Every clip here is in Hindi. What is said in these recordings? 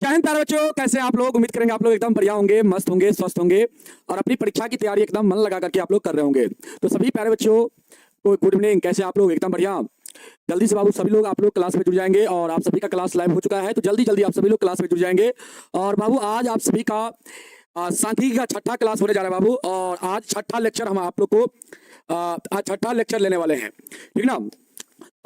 जय हिंद प्यारे बच्चों, कैसे हैं आप लोग। उम्मीद करेंगे आप लोग एकदम बढ़िया होंगे, मस्त होंगे, स्वस्थ होंगे और अपनी परीक्षा की तैयारी एकदम मन लगा करके आप लोग कर रहे होंगे। तो सभी प्यारे बच्चों को गुड इवनिंग। कैसे आप लोग, एकदम बढ़िया। जल्दी से बाबू सभी लोग आप लोग क्लास में जुड़ जाएंगे और आप सभी का क्लास लाइव हो चुका है, तो जल्दी जल्दी आप सभी लोग क्लास में जुड़ जाएंगे। और बाबू आज आप सभी का सांख्यिकी का छठा क्लास होने जा रहा है बाबू, और आज छठा लेक्चर हम आप लोग को आज छठा लेक्चर लेने वाले हैं, ठीक ना।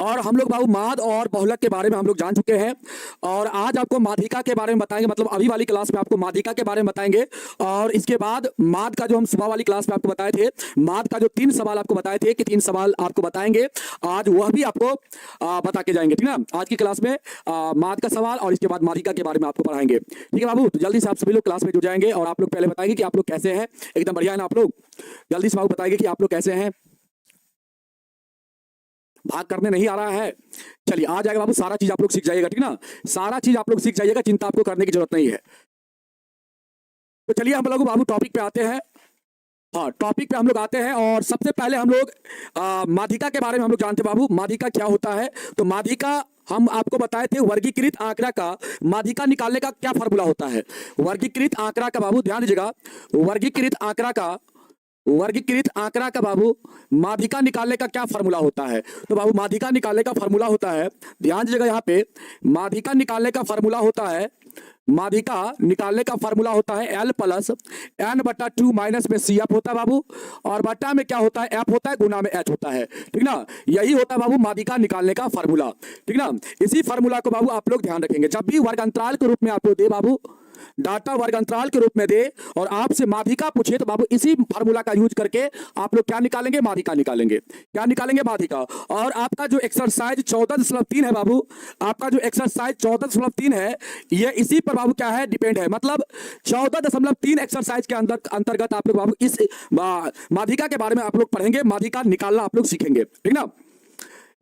और हम लोग बाबू माद और बहुलक के बारे में हम लोग जान चुके हैं, और आज आपको माध्यिका के बारे में बताएंगे। मतलब अभी वाली क्लास में आपको माध्यिका के बारे में बताएंगे, और इसके बाद माद का जो हम सुबह वाली क्लास में आपको बताए थे, माद का जो 3 सवाल आपको बताए थे कि 3 सवाल आपको बताएंगे, आज वह भी आपको बता के जाएंगे, ठीक ना। आज की क्लास में माद का सवाल और इसके बाद माध्यिका के बारे में आपको पढ़ाएंगे, ठीक है बाबू। तो जल्दी से आप सभी लोग क्लास में जुड़ जाएंगे और आप लोग पहले बताएंगे कि आप लोग कैसे हैं। एकदम बढ़िया है ना आप लोग। जल्दी से बाबू बताएंगे कि आप लोग कैसे हैं। भाग करने नहीं आ रहा है, चलिए आ जाएगा बाबू। सारा चीज आप लोग सीख जाइएगा, ठीक ना। सारा चीज आप लोग सीख जाइएगा, चिंता आपको करने की जरूरत नहीं है। तो चलिए हम लोग बाबू टॉपिक पे आते हैं। हाँ, टॉपिक पे हम लोग आते हैं और सबसे पहले हम लोग माध्यिका के बारे में हम लोग जानते हैं बाबू। माध्यिका क्या होता है? तो माध्यिका हम आपको बताए थे, वर्गीकृत आंकड़ा का माध्यिका निकालने का क्या फॉर्मूला होता है। वर्गीकृत आंकड़ा का बाबू ध्यान दीजिएगा, वर्गीकृत आंकड़ा का बाबू माध्यिका निकालने का क्या फॉर्मूला होता है। तो बाबू माध्यिका निकालने का फॉर्मूला होता है, ध्यान दीजिएगा यहाँ पे, माध्यिका निकालने का फॉर्मूला होता है, माध्यिका निकालने का फॉर्मूला होता है L प्लस N/2 माइनस में CF होता है बाबू, और बट्टा में क्या होता है, F होता है, गुना में H होता है, ठीक ना। यही होता है बाबू माध्यिका निकालने का फॉर्मूला, ठीक ना। इसी फॉर्मूला को बाबू आप लोग ध्यान रखेंगे, जब भी वर्ग अंतराल के रूप में आपको दे बाबू, डाटा वर्ग अंतराल के रूप में दे और आपसे माध्यिका पूछे, तो बाबू इसी फार्मूला का यूज करके आप लोग क्या निकालेंगे, माध्यिका निकालेंगे। क्या निकालेंगे, माध्यिका। और आपका जो एक्सरसाइज 14.3 है बाबू, आपका जो एक्सरसाइज 14.3 है, ये इसी पर बाबू क्या है, डिपेंड है। मतलब 14.3 एक्सरसाइज के अंतर्गत आप लोग बाबू इस माध्यिका के बारे में आप लोग पढ़ेंगे, माध्यिका निकालना आप लोग सीखेंगे, ठीक ना।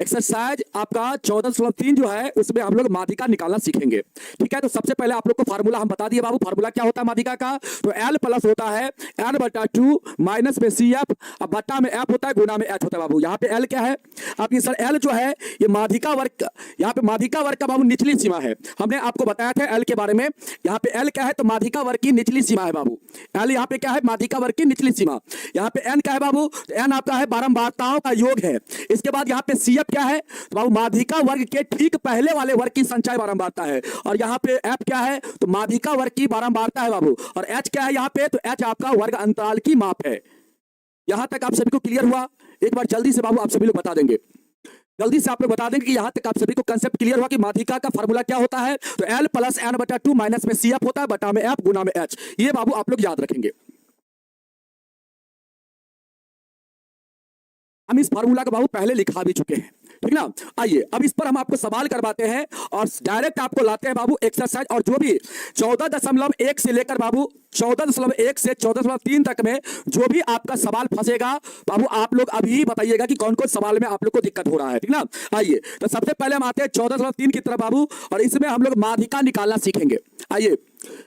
एक्सरसाइज आपका 14.3 जो है उसमें हम लोग माध्यिका निकालना सीखेंगे, ठीक है। तो सबसे पहले आप लोग को फार्मूला हम बता दिए बाबू। फार्मूला क्या होता है माध्यिका का? तो L प्लस होता है N/2 माइनस में CF, अब बट्टा में F होता है, गुना में H होता है बाबू। यहाँ पे L क्या है आपकी सर? L जो है ये माध्यिका वर्ग, यहाँ पे माध्यिका वर्ग का बाबू निचली सीमा है। हमने आपको बताया था L के बारे में। यहाँ पे L क्या है? तो माध्यिका वर्ग की निचली सीमा है बाबू। L यहाँ पे क्या है? माध्यिका वर्ग की निचली सीमा। यहाँ पे N क्या है बाबू? तो N आपका है बारंबारताओं का योग है। इसके बाद यहाँ पे CF क्या है? तो बाबू माध्यिका वर्ग के ठीक पहले वाले वर्ग की संचय बारंबारता है। और यहाँ पे F क्या है? तो माध्यिका वर्ग की बारंबारता है बाबू। और H क्या है यहाँ पे? तो H आपका वर्ग अंतराल की माप है। यहां तक आप सभी को क्लियर हुआ? एक बार जल्दी से बाबू आप सभी लोग बता देंगे, जल्दी से आप लोग बता देंगे कि यहां तक आप सभी को कंसेप्ट क्लियर हुआ कि माध्यिका का फार्मूला क्या होता है। तो L प्लस N/2 माइनस में CF होता है, बटा में F, गुना में H। ये बाबू आप लोग याद रखेंगे। हम इस फार्मूला का बाबू पहले लिखा भी चुके हैं, ठीक ना। आइए अब इस पर हम आपको सवाल करवाते हैं और डायरेक्ट आपको लाते हैं बाबू एक्सरसाइज। और जो भी 14.1 से लेकर बाबू 14.1 से 14.3 तक में जो भी आपका सवाल फंसेगा बाबू, आप लोग अभी बताइएगा कि कौन कौन सवाल में आप लोग को दिक्कत हो रहा है, ठीक ना। आइए तो सबसे पहले हम आते हैं 14.3 की तरफ बाबू, और इसमें हम लोग माध्यिका निकालना सीखेंगे। आइए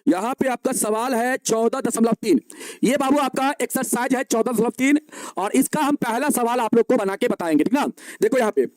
यहां पे आपका सवाल है 14.3, ये बाबू आपका एक्सरसाइज है 14.3, और इसका हम पहला सवाल आप लोग को बना के बताएंगे, ठीक ना। देखो यहाँ पे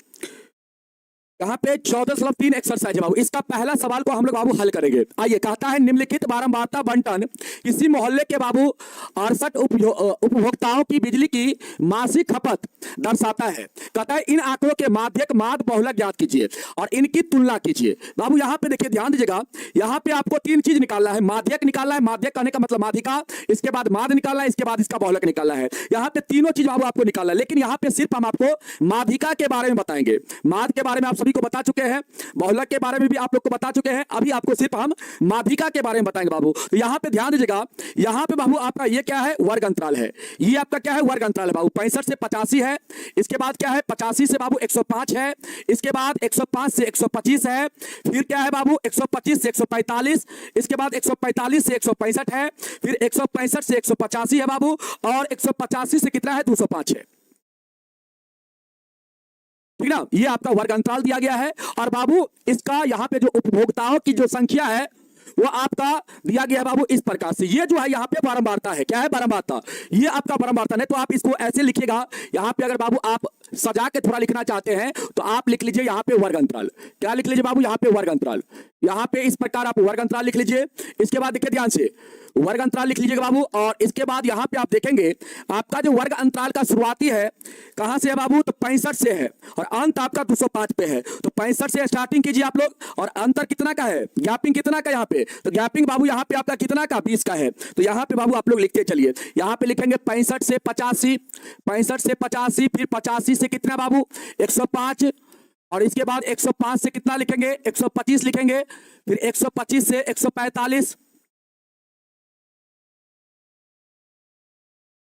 14.3 एक्सरसाइज है बाबू। इसका पहला सवाल को हम लोग बाबू हल करेंगे। आइए, कहता है निम्नलिखित बारंबारता बंटन किसी मोहल्ले के बाबू 68 उपभोक्ताओं की बिजली की मासिक खपत दर्शाता है। कहता है इन आंकड़ों के माध्यक माद बहुलक ज्ञात कीजिए और इनकी तुलना कीजिए। बाबू यहाँ पे देखिए, ध्यान दीजिएगा, यहाँ पे आपको 3 चीज निकालना है। माध्यक निकालना है, माध्यक कहने का मतलब माध्यिका, इसके बाद माद निकालना है, इसके बाद इसका बहुलक निकालना है। यहाँ पे तीनों चीज बाबू आपको निकालना है, लेकिन यहाँ पे सिर्फ हम आपको माध्यिका के बारे में बताएंगे। माद के बारे में आप सभी को बता चुके हैं, बहुलक के बारे में भी आप लोग को बता चुके हैं, अभी आपको सिर्फ हम माध्यिका के बारे में बताएंगे बाबू। तो यहाँ पे ध्यान दीजिएगा, यहाँ पे बाबू आपका ये क्या है? वर्ग अंतराल है। ये आपका क्या है? वर्ग अंतराल है बाबू। 65 से 85 है, इसके बाद क्या है? 85 से बाबू 105 है, इसके बाद 105 से 125 है, फिर क्या है बाबू? 125 से 145, इसके बाद 145 से 165 है, फिर 165 से 185 है बाबू, और 185 से कितना है? 205 है, ठीक ना। ये आपका वर्ग अंतराल दिया गया है। और बाबू इसका यहाँ पे जो उपभोक्ताओं की जो संख्या है वो आपका दिया गया है बाबू इस प्रकार से। ये जो है यहाँ पे बारंबारता है, क्या है बारंबारता, ये आपका बारंबारता नहीं तो आप इसको ऐसे लिखिएगा। यहाँ पे अगर बाबू आप सजा के थोड़ा लिखना चाहते हैं तो आप लिख लीजिए यहाँ पे वर्ग अंतराल। क्या लिख लीजिए बाबू, यहाँ पे वर्ग अंतराल। यहाँ पे इस प्रकार आप वर्ग अंतराल लिख लीजिए। इसके बाद देखिए ध्यान से वर्ग अंतराल लिख लीजिएगा बाबू। और इसके बाद यहाँ पे आप देखेंगे आपका जो वर्ग अंतराल का शुरुआती है कहां से है बाबू, तो 65 से है और अंत आपका 205 पे है। तो 65 से स्टार्टिंग कीजिए आप लोग। और अंतर कितना का है, गैपिंग कितना का यहाँ पे, तो गैपिंग बाबू यहाँ पे आपका कितना का 20 का है। तो यहाँ पे बाबू आप लोग लिखते चलिए। यहाँ पे लिखेंगे 65 से 85, 65 से 85, फिर 85 से कितना बाबू 105, और इसके बाद 105 से कितना लिखेंगे 125 लिखेंगे, फिर 125 से 145,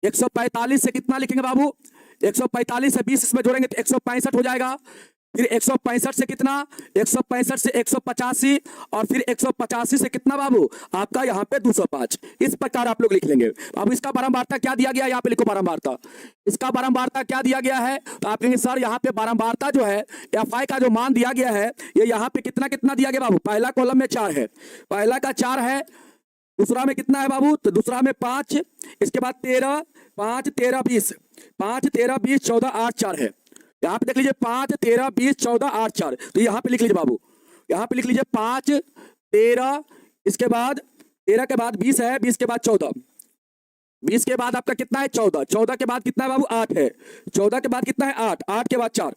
145 से कितना लिखेंगे बाबू 145 से 20 इसमें जोड़ेंगे तो 165 हो जाएगा। फिर 165 से कितना 165 से 185, और फिर 185 से कितना बाबू आपका यहाँ पे 205। इस प्रकार आप लोग लिख लेंगे। अब इसका बारंबारता क्या दिया गया, यहाँ पे लिखो बारंबारता। इसका बारंबारता क्या दिया गया है, तो आप कहेंगे सर यहाँ पे बारंबारता जो है एफ आई का जो मान दिया गया है ये यहाँ पे कितना कितना दिया गया बाबू, पहला कॉलम में 4 है, पहला का 4 है, दूसरा में कितना है बाबू, तो दूसरा में 5, इसके बाद 13, 5 13 20, 5 13 20 14 8 4 है। यहाँ पे देख लीजिए 5 13 20 14 8 4। तो यहाँ पे लिख लीजिए बाबू, यहाँ पे लिख लीजिए 5 13, इसके बाद 13 के बाद 20 है, 20 के बाद 14, 20 के बाद आपका कितना है 14, 14 के बाद कितना है बाबू 8 है, 14 के बाद कितना है 8, 8 के बाद 4।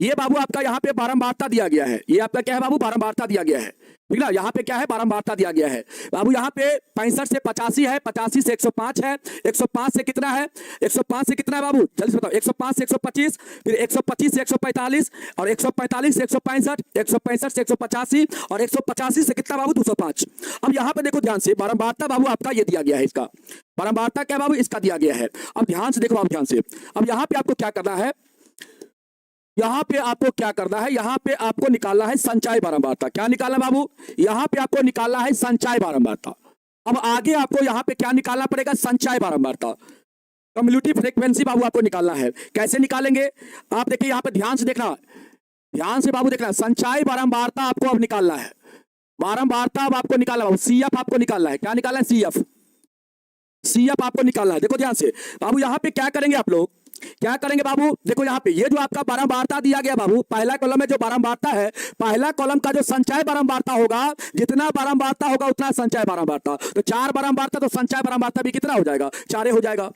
ये बाबू आपका यहाँ पे बारंबारता दिया गया है। ये आपका क्या है बाबू, बारंबारता दिया गया है, ठीक ना। यहाँ पे क्या है बारंबारता दिया गया है बाबू। यहाँ पे 65 से 85 है, 85 से 105 है, 105 से कितना है 105 से कितना है बाबू जल्दी से बताओ, 105 से 125, फिर 125 से 145, और 145 से 165, 165 से 185, और 185 से कितना बाबू 205। अब यहाँ पे देखो ध्यान से बारंबारता बाबू आपका ये दिया गया है, इसका बारंबारता क्या बाबू इसका दिया गया है। अब ध्यान से देखो, आप ध्यान से, अब यहाँ पे आपको क्या करना है, यहां पे आपको क्या करना है, यहां पे आपको निकालना है संचय बारंबारता। क्या निकालना बाबू, यहां पे आपको निकालना है संचय बारंबारता। अब आगे आपको यहां पे क्या निकालना पड़ेगा, संचय बारंबारता, कम्युलेटिव फ्रीक्वेंसी बाबू आपको निकालना है। कैसे निकालेंगे आप देखिए, यहां पे ध्यान से देखना, ध्यान से बाबू देखना, संचय बारंबारता आपको अब निकालना है। बारंबारता अब आपको निकालना बाबू, सीएफ आपको निकालना है। क्या निकालना है, सीएफ, सीएफ आपको निकालना है। देखो ध्यान से बाबू, यहां पे क्या करेंगे आप लोग, क्या करेंगे बाबू, देखो यहाँ पे ये जो आपका बारंबारता दिया गया बाबू, पहला कॉलम में जो बारंबारता है, पहला कॉलम का जो संचय बारंबारता होगा, जितना बारंबारता होगा उतना संचय बारंबारता। तो 4 बारंबारता तो संचय बारंबारता भी कितना हो जाएगा, 4 हो जाएगा,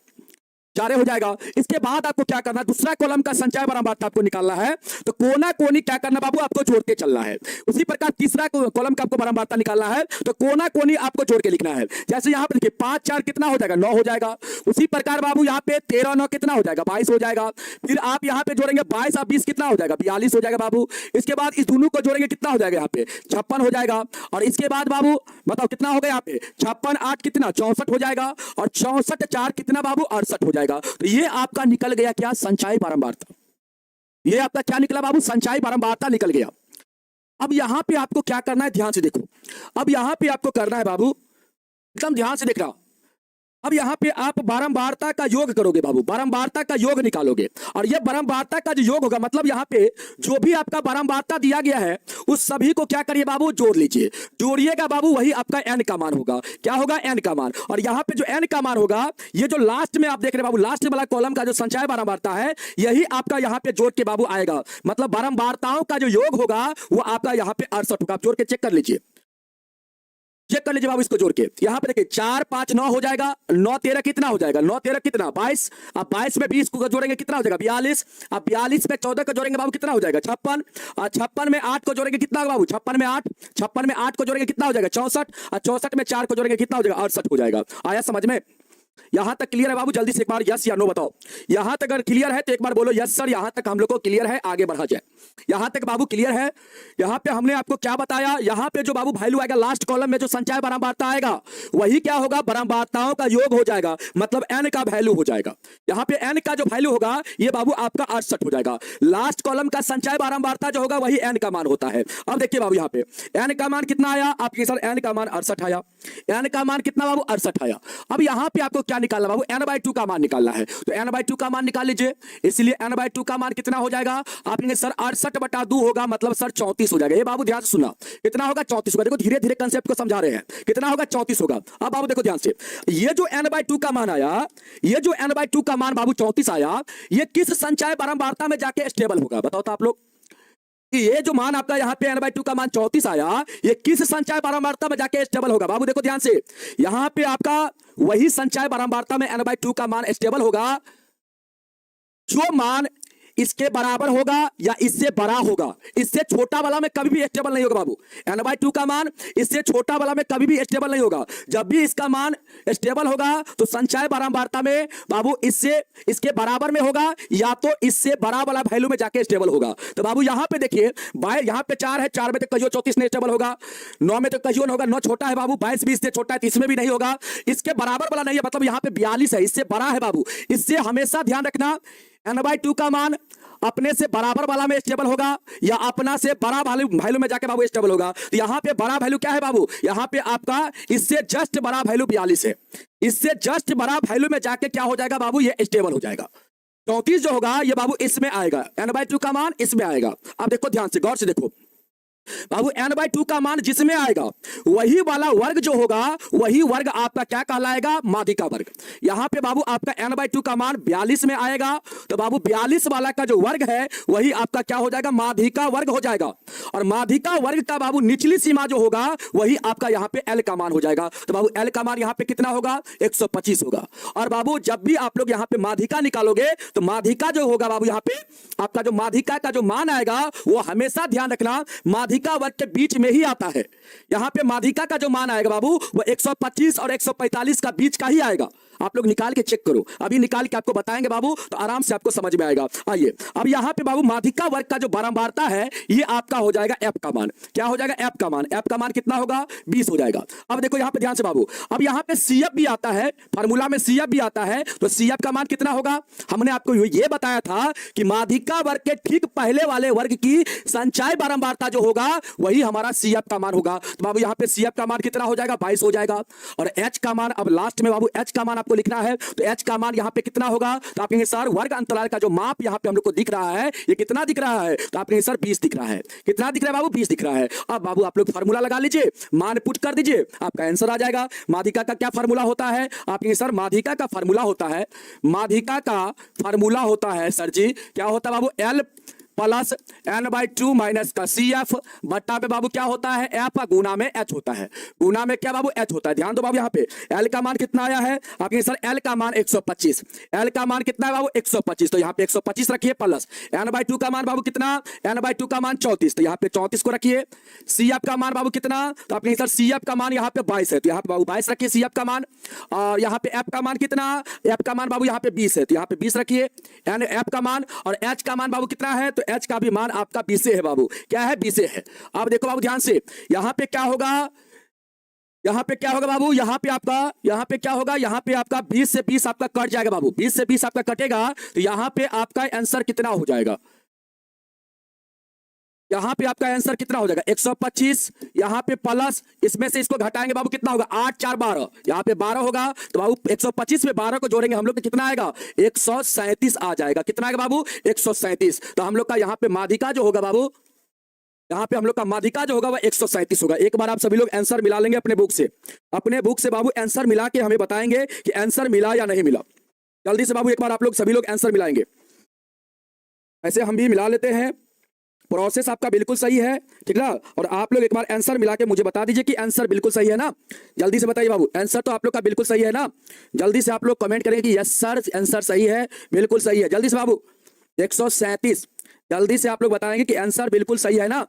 4 हो जाएगा। इसके बाद आपको क्या करना है, दूसरा कॉलम का संचय बारंबारता आपको निकालना है। तो कोना कोनी क्या करना बाबू, आपको जोड़ के चलना है। उसी प्रकार तीसरा कॉलम का आपको बारंबारता निकालना है, तो कोना कोनी आपको जोड़ के लिखना है। जैसे यहाँ पे देखिए 5 4 कितना हो जाएगा, 9 हो जाएगा। उसी प्रकार बाबू यहाँ पे 13 9 कितना हो जाएगा, 22 हो जाएगा। फिर आप यहाँ पे जोड़ेंगे 22 और 20 कितना हो जाएगा, 42 हो जाएगा बाबू। इसके बाद इस दोनों को जोड़ेंगे कितना हो जाएगा, यहाँ पे 56 हो जाएगा। और इसके बाद बाबू बताओ कितना हो गया, यहाँ पे 56 8 कितना 64 हो जाएगा, और 64 4 कितना बाबू 68 हो जाएगा। तो ये आपका निकल गया क्या, संचय बारंबारता। ये आपका क्या निकला बाबू, संचय बारंबारता निकल गया। अब यहां पे आपको क्या करना है, ध्यान से देखो, अब यहां पे आपको करना है बाबू, एकदम ध्यान से देखना। अब यहां पे आप बारंबारता का योग करोगे बाबू, बारंबारता का योग निकालोगे। और ये बारंबारता का जो योग होगा, मतलब यहां पे जो भी आपका बारंबारता दिया गया है उस सभी को क्या करिए बाबू, जोड़ लीजिए। जोड़िएगा बाबू, वही आपका एन का मान होगा। क्या होगा, एन का मान। और यहां पे जो एन का मान होगा, ये जो लास्ट में आप देख रहे बाबू, लास्ट वाला कॉलम का जो संचय बारंबारता है, यही आपका यहां पे जोड़ के बाबू आएगा। मतलब बारंबारताओं का जो योग होगा वो आपका यहां पे 68 होगा। आप जोड़ के चेक कर लीजिए, चेक कर लीजिए बाबू इसको जोड़ के। यहां पे देखिए 4 5 9 हो जाएगा, 9 13 कितना हो जाएगा, 9 13 कितना 22। अब 22 में 20 को जोड़ेंगे कितना हो जाएगा, 42। अब 42 में 14 को जोड़ेंगे बाबू कितना हो जाएगा, 56। और 56 में 8 को जोड़ेंगे कितना होगा बाबू, 56 में 8, 56 में 8 को जोड़ेंगे कितना हो जाएगा, 64। और 64 में 4 को जोड़ेंगे कितना हो जाएगा, 68 हो जाएगा। आया समझ में, यहां तक क्लियर है बाबू, जल्दी से एक बार यस या नो बताओ। यहां तक अगर क्लियर है तो एक बार बोलो यस सर, यहां तक हम लोग को क्लियर है, आगे बढ़ा जाए। यहां तक बाबू क्लियर है। यहां पे हमने आपको क्या बताया, यहां पे जो बाबू वैल्यू आएगा लास्ट कॉलम में, जो संचय बारंबारता आएगा वही क्या होगा, बारंबारताओं का योग हो जाएगा, मतलब एन का वैल्यू हो जाएगा। यहां पे एन का जो वैल्यू होगा ये बाबू आपका 68 हो जाएगा। लास्ट कॉलम का संचय बारंबारता जो होगा वही एन का मान होता है। अब देखिए बाबू यहां पे एन का मान कितना आया आपके सर, एन का मान 68 आया। एन का मान कितना बाबू, 68 आया। अब यहां पे आपको आपको क्या निकालना बाबू, n/2 का मान निकालना है। तो n/2 का मान निकाल लीजिए। इसलिए n/2 का मान कितना हो जाएगा, आप कहेंगे सर 68/2 होगा, मतलब सर 34 हो जाएगा। ये बाबू ध्यान से सुनना, कितना होगा 34 होगा। देखो धीरे धीरे कंसेप्ट को समझा रहे हैं, कितना होगा 34 होगा। अब बाबू देखो ध्यान से, ये जो n/2 का मान आया, ये जो n/2 का मान बाबू 34 आया, ये किस संचय बारंबारता में जाके स्टेबल होगा, बताओ तो आप लोग। ये जो मान आपका यहाँ पे n/2 का मान 34 आया, ये किस संचय बारंबारता में जाके स्टेबल होगा। बाबू देखो ध्यान से, यहाँ पे आपका वही संचय बारंबारता में n/2 का मान स्टेबल होगा जो मान इसके बराबर होगा या इससे बड़ा होगा। इससे छोटा वाला में कभी भी स्टेबल नहीं होगा बाबू। n/2 का मान इससे छोटा वाला में कभी भी स्टेबल नहीं होगा। जब भी इसका मान स्टेबल होगा तो संचय बारंबारता में बाबू इससे इसके बराबर में होगा या तो इससे बड़ा वाला वैल्यू में जाके स्टेबल होगा। तो बाबू यहाँ पे देखिए, यहाँ पे 4 है, 4 में तो कहियो 34 नहीं स्टेबल होगा, 9 में तो कहियो नहीं होगा, 9 छोटा है बाबू, 22 भी इससे छोटा है, 30 में भी नहीं होगा, इसके बराबर वाला नहीं है, मतलब यहाँ पे 42 है, इससे बड़ा है बाबू। इससे हमेशा ध्यान रखना, n/2 का मान अपने से बराबर वाला में स्टेबल होगा या अपना से बड़ा वैल्यू में जाके बाबू स्टेबल होगा। तो यहां पे बड़ा वैल्यू क्या है बाबू, यहां पे आपका इससे जस्ट बड़ा वैल्यू 42 है, इससे जस्ट बड़ा वैल्यू में जाके क्या हो जाएगा बाबू, ये स्टेबल हो जाएगा। 34 जो होगा ये बाबू इसमें आएगा, n/2 का मान इसमें आएगा। अब देखो ध्यान से, गौर से देखो बाबू, n/2 का मान जिसमें आएगा वही वाला वर्ग जो होगा, वही वर्ग आपका क्या कहलाएगा, माध्यिका वर्ग। यहां पे बाबू आपका n/2 का मान 42 में आएगा, तो बाबू 42 वाला का जो वर्ग है वही आपका क्या हो जाएगा, माध्यिका वर्ग हो जाएगा। और माध्यिका वर्ग का बाबू निचली सीमा जो होगा वही आपका यहाँ पे l का मान हो जाएगा। तो बाबू l का मान यहाँ पे कितना होगा, 125 होगा। और बाबू जब भी आप लोग यहाँ पे माध्यिका निकालोगे तो माध्यिका जो होगा बाबू, यहाँ पे आपका जो माध्यिका का जो मान आएगा वो हमेशा ध्यान रखना माध्यिका वर्ग के बीच में ही आता है। यहां पे माध्यिका का जो मान आएगा बाबू वो 125 और 145 का बीच का ही आएगा। आप लोग निकाल के चेक करो, अभी निकाल के आपको बताएंगे बाबू, तो आराम से आपको समझ में आएगा। आइए अब यहां पे बाबू माध्यिका वर्ग का जो बारंबारता है ये आपका हो जाएगा f का मान। क्या हो जाएगा, f का मान। f का मान कितना होगा, 20 हो जाएगा। अब देखो यहां पे ध्यान से बाबू, अब यहां पे CF भी आता है, फार्मूला में CF भी आता है, तो CF का मान कितना होगा, हमने आपको ये बताया था कि माध्यिका वर्ग के ठीक पहले वाले वर्ग की संचय बारंबारता जो होगा वही हमारा CF का मान होगा। तो बाबू यहाँ पे CF का मान कितना हो जाएगा, 22 हो जाएगा। और H का मान, अब लास्ट में बाबू H का मान आपको लिखना है, तो H का मान यहाँ पे कितना होगा, तो आप कहेंगे सर वर्ग अंतराल का जो माप यहाँ पे हम लोग को दिख रहा है ये कितना दिख रहा है, तो आप कहेंगे सर 20 दिख रहा है। कितना दिख रहा है बाबू, 20 दिख रहा है। अब बाबू आप लोग फार्मूला लगा लीजिए, मान पुट कर दीजिए, आपका आंसर आ जाएगा। माध्यिका का क्या फार्मूला होता है, आप कहेंगे सर माध्यिका का फार्मूला होता है, माध्यिका का फार्मूला होता है सर जी, क्या होता है बाबू, L प्लस n/2 माइनस का CF बट्टा पे बाबू क्या होता है, F गुना में H होता है। गुना में क्या बाबू, H होता है। ध्यान दो बाबू, यहाँ पे L का मान कितना आया है, आप कहेंगे सर L का मान 125, L का मान कितना है बाबू, 125, तो यहाँ पे 125 रखिए, प्लस n/2 का मान बाबू कितना, n/2 का मान 34, तो यहाँ पे 34 को रखिए। CF का मान बाबू कितना, तो आप कहेंगे सर CF का मान यहाँ पे 22 है, तो यहाँ पे बाबू 22 रखिए CF का मान। और यहाँ पे F का मान कितना, F का मान बाबू यहाँ पे 20 है, तो यहाँ पे 20 रखिए F का मान। और H का मान बाबू कितना है, तो H का भी मान आपका 20 है बाबू, क्या है, 20 है। अब देखो बाबू ध्यान से, यहां पे क्या होगा, यहां पे क्या होगा बाबू, यहां पे आपका, यहां पे क्या होगा, यहां पे आपका 20 से 20 आपका कट जाएगा बाबू, 20 से 20 आपका कटेगा, तो यहां पे आपका आंसर कितना हो जाएगा, यहां पे आपका आंसर कितना हो जाएगा, 125, यहां पे प्लस, इसमें से इसको घटाएंगे बाबू कितना होगा, 8 4 12, यहां पे 12 होगा, तो बाबू 125 में 12 को जोड़ेंगे हम लोग तो कितना आएगा, 137 आ जाएगा। कितना आएगा बाबू, 137। तो हम लोग का यहाँ पे माध्यिका जो होगा बाबू, यहाँ पे हम लोग का माध्यिका जो होगा वह 137 होगा। एक बार आप सभी लोग आंसर मिला लेंगे अपने बुक से, अपने बुक से बाबू आंसर मिला के हमें बताएंगे कि आंसर मिला या नहीं मिला। जल्दी से बाबू एक बार आप लोग सभी लोग आंसर मिलाएंगे, ऐसे हम भी मिला लेते हैं। प्रोसेस आपका बिल्कुल सही है, ठीक ना। और आप लोग एक बार आंसर मिला के मुझे बता दीजिए कि आंसर बिल्कुल सही है ना। जल्दी से बताइए बाबू, आंसर तो आप लोग का बिल्कुल सही है ना। जल्दी से आप लोग कमेंट करेंगे कि यस सर आंसर सही है, बिल्कुल सही है। जल्दी से बाबू 137, जल्दी से आप लोग बताएंगे कि आंसर बिल्कुल सही है ना,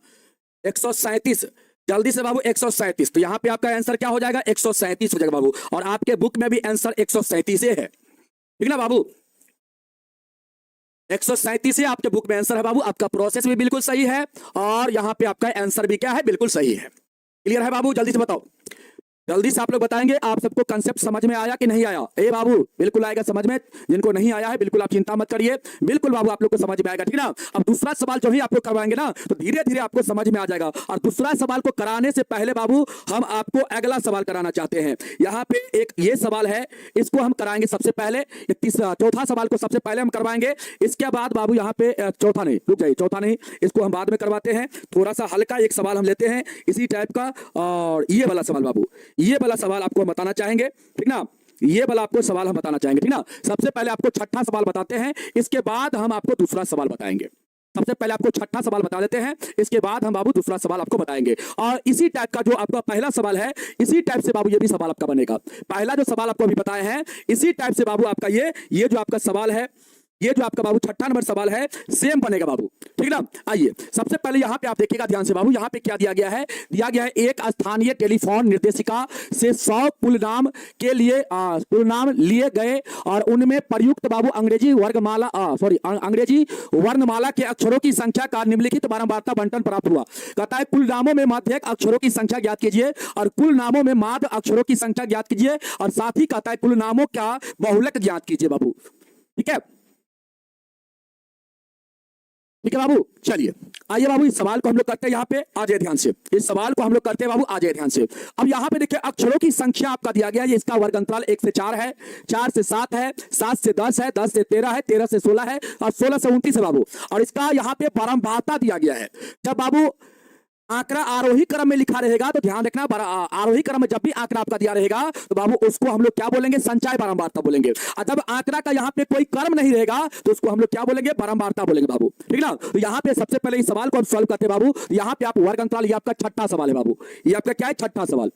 137। जल्दी से बाबू 137, तो यहाँ पे आपका आंसर क्या हो जाएगा, 137 हो जाएगा बाबू। और आपके बुक में भी आंसर 137 है, ठीक ना बाबू, 137 है आपके बुक में आंसर है बाबू। आपका प्रोसेस भी बिल्कुल सही है और यहाँ पे आपका आंसर भी क्या है, बिल्कुल सही है। क्लियर है बाबू, जल्दी से बताओ। जल्दी से आप लोग बताएंगे आप सबको कंसेप्ट समझ में आया कि नहीं आया? ए बाबू बिल्कुल आएगा समझ में, जिनको नहीं आया है बिल्कुल आप चिंता मत करिए, बिल्कुल बाबू आप लोग को समझ में आएगा, ठीक ना। अब दूसरा सवाल जो ही आप लोग करवाएंगे ना तो धीरे धीरे आपको समझ में आ जाएगा। और दूसरा सवाल को कराने से पहले बाबू हम आपको अगला सवाल कराना चाहते हैं। यहाँ पे एक ये सवाल है, इसको हम कराएंगे सबसे पहले। चौथा सवाल को सबसे पहले हम करवाएंगे, इसके बाद बाबू यहाँ पे चौथा नहीं, रुक जाइए, चौथा नहीं, इसको हम बाद में करवाते हैं। थोड़ा सा हल्का एक सवाल हम लेते हैं इसी टाइप का, और ये वाला सवाल बाबू, ये वाला सवाल आपको हम बताना चाहेंगे, ठीक ना। ये वाला आपको सवाल हम बताना चाहेंगे, ठीक ना। सबसे पहले आपको छठा सवाल बताते हैं, इसके बाद हम आपको दूसरा सवाल बताएंगे। सबसे पहले आपको छठा सवाल बता देते हैं, इसके बाद हम बाबू दूसरा सवाल आपको बताएंगे। और इसी टाइप का जो आपका पहला सवाल है, इसी टाइप से बाबू ये भी सवाल आपका बनेगा। पहला जो सवाल आपको अभी बताए हैं, इसी टाइप से बाबू आपका ये जो आपका सवाल है, ये जो आपका बाबू छठा नंबर सवाल है, सेम बनेगा बाबू, ठीक ना। आइए सबसे पहले यहां पे आप देखिएगा ध्यान से बाबू, यहां पे क्या दिया गया है? दिया गया है एक स्थानीय टेलीफोन निर्देशिका से 100 पुलनाम के लिए पुलनाम लिए गए और उनमें प्रयुक्त बाबू अंग्रेजी वर्णमाला के अक्षरों की संख्या का निम्नलिखित बारंबारता बंटन प्राप्त हुआ। कहता है कुल नामों में माध्यक अक्षरों की संख्या ज्ञात कीजिए और कुल नामों में माध्य अक्षरों की संख्या ज्ञात कीजिए, और साथ ही कहता है कुल नामों का बहुलक ज्ञात कीजिए बाबू, ठीक है। ठीक है बाबू, चलिए आइए बाबू इस सवाल को हम लोग करते हैं। यहाँ पे आ जाए ध्यान से, इस सवाल को हम लोग करते हैं बाबू, आ जाए ध्यान से। अब यहाँ पे देखिए अक्षरों की संख्या आपका दिया गया है, इसका वर्ग अंतराल 1 से 4 है, 4 से 7 है, 7 से 10 है, 10 से 13 है, 13 से 16 है और 16 से 29 है बाबू। और इसका यहाँ पे बारंबारता दिया गया है। जब बाबू आंकड़ा आरोही क्रम में लिखा रहेगा तो ध्यान रखना, आरोही क्रम में जब भी आंकड़ा आपका दिया रहेगा तो बाबू उसको हम लोग क्या बोलेंगे? संचय बारंबारता बोलेंगे। और जब आंकड़ा का यहाँ पे कोई क्रम नहीं रहेगा तो उसको हम लोग क्या बोलेंगे? बारंबारता बोलेंगे बाबू, ठीक ना। तो यहाँ पे सबसे पहले इस सवाल को हम सॉल्व करते हैं बाबू। यहाँ पे आप वर्ग अंतराल, ये आपका छठा सवाल है बाबू, ये आपका क्या है? छठा सवाल।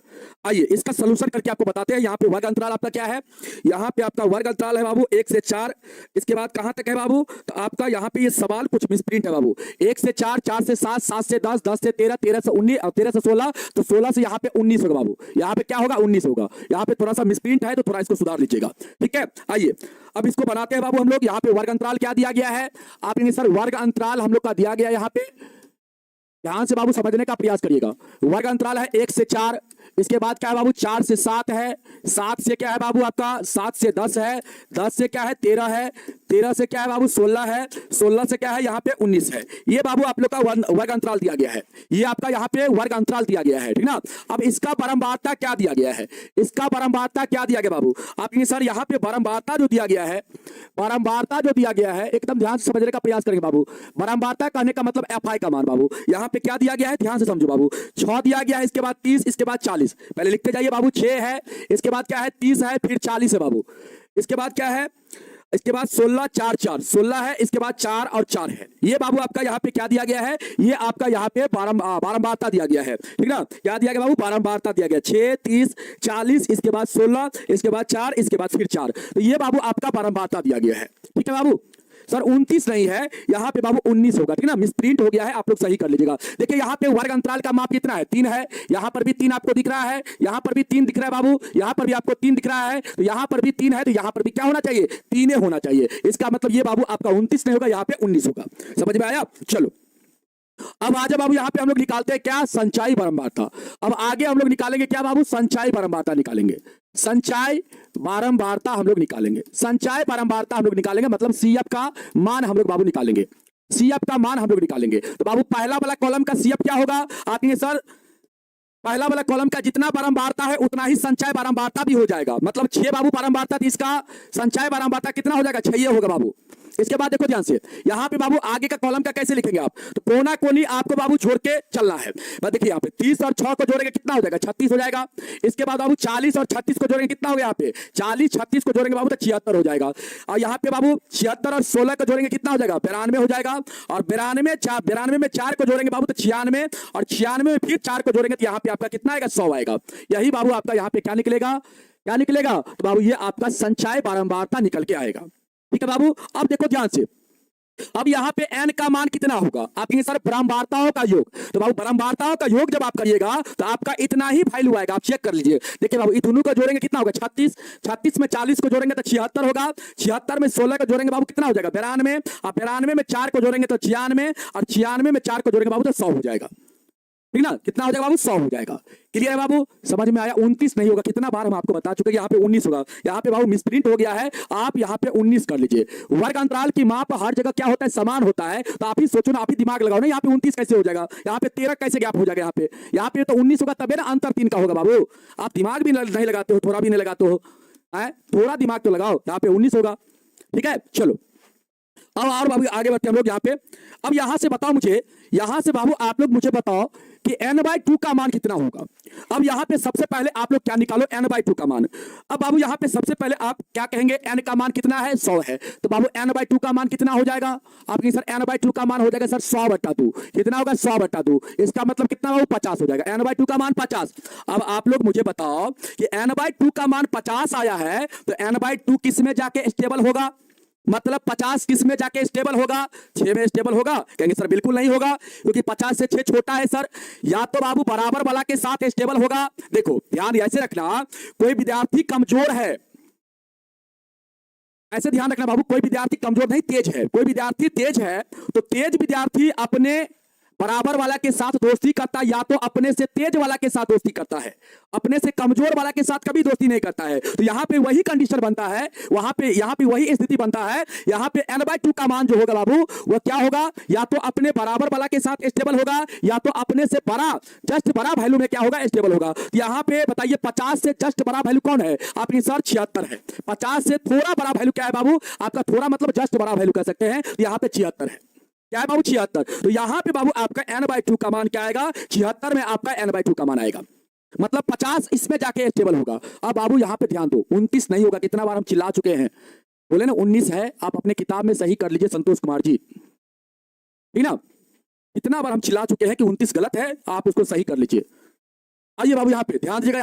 आइए इसका सोल्यूशन करके आपको बताते हैं। यहाँ पे वर्ग अंतराल आपका क्या है? यहाँ पे आपका वर्ग अंतराल है बाबू 1 से 4, इसके बाद कहां तक है बाबू? तो आपका यहाँ पे ये सवाल कुछ मिसप्रिंट है बाबू। 1 से 4, 4 से 7, 7 से 10, 10 से 13, 13 से 19 और 13 से 16, तो 16 से यहाँ पे 19 होगा बाबू। यहाँ पे क्या होगा? 19 होगा। यहाँ पे थोड़ा सा मिसप्रिंट है तो थोड़ा इसको सुधार लीजिएगा, ठीक है। आइए अब इसको बनाते हैं बाबू हम लोग। यहाँ पे वर्ग अंतराल क्या दिया गया है? आप ये सर वर्ग अंतराल हम लोग का दिया गया यहाँ पे, ध्यान से बाबू समझने का प्रयास करिएगा। वर्ग अंतराल है 1 से 4, इसके बाद क्या है बाबू? 4 से 7 है, 7 से क्या है बाबू आपका? 7 से 10 है, 10 से क्या है? 13 है, 13 से क्या है बाबू? 16 है, 16 से क्या है? यहाँ पे 19 है। ये बाबू आप लोग का वर्ग अंतराल दिया गया है, ये आपका यहाँ पे वर्ग अंतराल दिया गया है, ठीक ना। अब इसका बारंबारता क्या दिया गया है? इसका बारंबारता क्या दिया गया बाबू? आप ये सर यहाँ पे बारंबारता जो दिया गया है, बारंबारता जो दिया गया है, एकदम ध्यान से समझने का प्रयास करेंगे बाबू। बारंबारता कहने का मतलब FI का मान बाबू। यहाँ पे क्या दिया गया है? ध्यान से समझो बाबू। 6 दिया गया है, इसके बाद 30, इसके बाद 40। पहले लिखते जाइए बाबू। 6 है, इसके बाद क्या है? 30 है, फिर 40 है बाबू। इसके बाद क्या है? इसके बाद 16, 4, 4, 16 है, इसके बाद 4 और 4 है। ये बाबू आपका यहाँ पे क्या दिया गया है? ये आपका यहाँ पे बारंबारता दिया गया है, ठीक ना। क्या दिया गया बाबू? बारंबारता दिया गया। 6, 30, 40, इसके बाद 16, इसके बाद 4, इसके बाद फिर 4। तो ये बाबू आपका बारंबारता दिया गया है, ठीक है बाबू। सर 29 नहीं है, यहाँ पे बाबू 19 होगा, ठीक ना। मिसप्रिंट हो गया है, आप लोग सही कर लीजिएगा। देखिए यहाँ पे वर्ग अंतराल का माप कितना है? 3 है। यहाँ पर भी 3 आपको दिख रहा है, यहाँ पर भी 3 दिख रहा है बाबू, यहाँ पर भी आपको 3 दिख रहा है, तो यहाँ पर भी 3 है, तो यहाँ पर भी क्या होना चाहिए? 3 होना चाहिए। इसका मतलब ये बाबू आपका 29 नहीं होगा, यहाँ पे 19 होगा। समझ में आया? चलो अब आ जाओ बाबू, यहाँ पे हम लोग निकालते हैं क्या? संचयी बारंबारता। अब आगे हम लोग निकालेंगे क्या बाबू? संचयी बारंबारता निकालेंगे। संचयी बारंबारता हम लोग निकालेंगे, संचयी बारंबारता हम लोग निकालेंगे, मतलब CF का मान हम लोग बाबू निकालेंगे। CF का मान हम लोग निकालेंगे। तो बाबू पहला वाला कॉलम का CF क्या होगा? आप ये सर पहला वाला कॉलम का जितना बारंबारता है उतना ही संचयी बारंबारता भी हो जाएगा। मतलब 6 बाबू बारंबारता, इसका संचयी बारंबारता कितना हो जाएगा? 6 होगा बाबू। इसके बाद देखो ध्यान से, यहाँ पे बाबू आगे का कॉलम का कैसे लिखेंगे आप? तो कोना कोनी आपको बाबू छोड़ के चलना है। देखिए यहाँ पे 30 और 6 को जोड़ेंगे कितना हो जाएगा? 36 हो जाएगा। इसके बाद बाबू 40 और 36 को जोड़ेंगे कितना हो गया? यहाँ पे 40, 36 को जोड़ेंगे बाबू तो 76 हो जाएगा। और यहाँ पे बाबू 76 और 16 को जोड़ेंगे कितना हो जाएगा? 92 हो जाएगा। और 92 में 4 को जोड़ेंगे बाबू तो 96, और 96 में फिर 4 को जोड़ेंगे तो यहाँ पे आपका कितना आएगा? 100 आएगा। यही बाबू आपका यहाँ पे क्या निकलेगा? क्या निकलेगा? तो बाबू ये आपका संचयी बारंबारता निकल के आएगा, ठीक है बाबू। अब देखो ध्यान से, अब यहाँ पे n का मान कितना होगा? आप ये सर बारंबारताओं का योग। तो बाबू बारंबारताओं का योग जब आप करिएगा तो आपका इतना ही वैल्यू आएगा। आप चेक कर लीजिए। देखिए बाबू, दोनों को जोड़ेंगे कितना होगा? 36, 36 में 40 को जोड़ेंगे तो 76 होगा। 76 में 16 को जोड़ेंगे बाबू कितना हो जाएगा? 92। और 92 में 4 को जोड़ेंगे तो 96, और 96 में 4 को जोड़ेंगे बाबू तो 100 हो जाएगा, ठीक ना, कितना हो जाएगा बाबू 100 हो जाएगा। क्लियर है बाबू, समझ में आया। 29 नहीं होगा, कितना बार हम आपको बता चुके हैं, यहाँ पे 19 होगा। यहाँ पे बाबू मिसप्रिंट हो गया है, आप यहाँ पे 19 कर लीजिए। वर्ग अंतराल की माप हर जगह क्या होता है, समान होता है। तो आप ही सोचो ना, आप ही दिमाग लगाओ ना, यहाँ पे 29 कैसे हो जाएगा, यहाँ पे 13 कैसे गैप हो जाएगा, यहाँ पे तो 19 होगा, तबे ना अंतर 3 का होगा बाबू। आप दिमाग भी नहीं लगाते हो, थोड़ा भी नहीं लगाते हो, थोड़ा दिमाग तो लगाओ। यहाँ पे 19 होगा, ठीक है। चलो अब और बाबू आगे बढ़ते हम लोग यहाँ पे। अब यहां से बताओ मुझे, यहां से बाबू आप लोग मुझे बताओ कि n/2 का मान कितना होगा। अब यहाँ पे सबसे पहले आप लोग क्या निकालो, n/2 का मान। अब बाबू यहाँ पे सबसे पहले आप क्या कहेंगे, n का मान कितना है, 100 है। तो बाबू n/2 का मान कितना हो जाएगा, आप कहेंगे सर n/2 का मान हो जाएगा सर 100/2। कितना होगा, 100/2। इसका मतलब कितना बाबू, 50 हो जाएगा। n/2 का मान 50। अब आप लोग मुझे बताओ कि n/2 का मान 50 आया है, तो n/2 किस में जाके स्टेबल होगा, मतलब 50 किस में जाके स्टेबल होगा, 6 में स्टेबल होगा। कहेंगे सर बिल्कुल नहीं होगा, क्योंकि 50 से 6 छोटा है सर। या तो बाबू बराबर वाला के साथ स्टेबल होगा। देखो ध्यान ऐसे रखना, कोई विद्यार्थी कमजोर है, ऐसे ध्यान रखना बाबू, कोई विद्यार्थी कमजोर नहीं, तेज है। कोई विद्यार्थी तेज है, तो तेज विद्यार्थी अपने बराबर वाला के साथ दोस्ती करता है, या तो अपने से तेज वाला के साथ दोस्ती करता है, अपने से कमजोर वाला के साथ कभी दोस्ती नहीं करता है। तो यहाँ पे वही कंडीशन बनता है, यहाँ पे वही स्थिति बनता है। यहाँ पे n/2 का मान जो होगा बाबू, वो क्या होगा, या तो अपने बराबर वाला के साथ स्टेबल होगा, या तो अपने से बड़ा, जस्ट बड़ा वैल्यू में क्या होगा, स्टेबल होगा। तो यहाँ पे बताइए 50 से जस्ट बड़ा वैल्यू कौन है, आपकी सर 76 है। 50 से थोड़ा बड़ा वैल्यू क्या है बाबू, आपका थोड़ा मतलब जस्ट बड़ा वैल्यू कह सकते हैं, यहाँ पे 76 है। क्या है बाबू, 76। तो यहाँ पे बाबू आपका n/2 का मान क्या आएगा, 76 में आपका n/2 का मान आएगा, मतलब 50 इसमें जाके स्टेबल होगा। अब बाबू यहाँ पे ध्यान दो, 29 नहीं होगा, कितना बार हम चिल्ला चुके हैं, बोले ना 19 है। आप अपने किताब में सही कर लीजिए संतोष कुमार जी, ठीक ना। इतना बार हम चिल्ला चुके हैं कि 29 गलत है, आप उसको सही कर लीजिए। आइए बाबू यहाँ पे ध्यान दीजिएगा,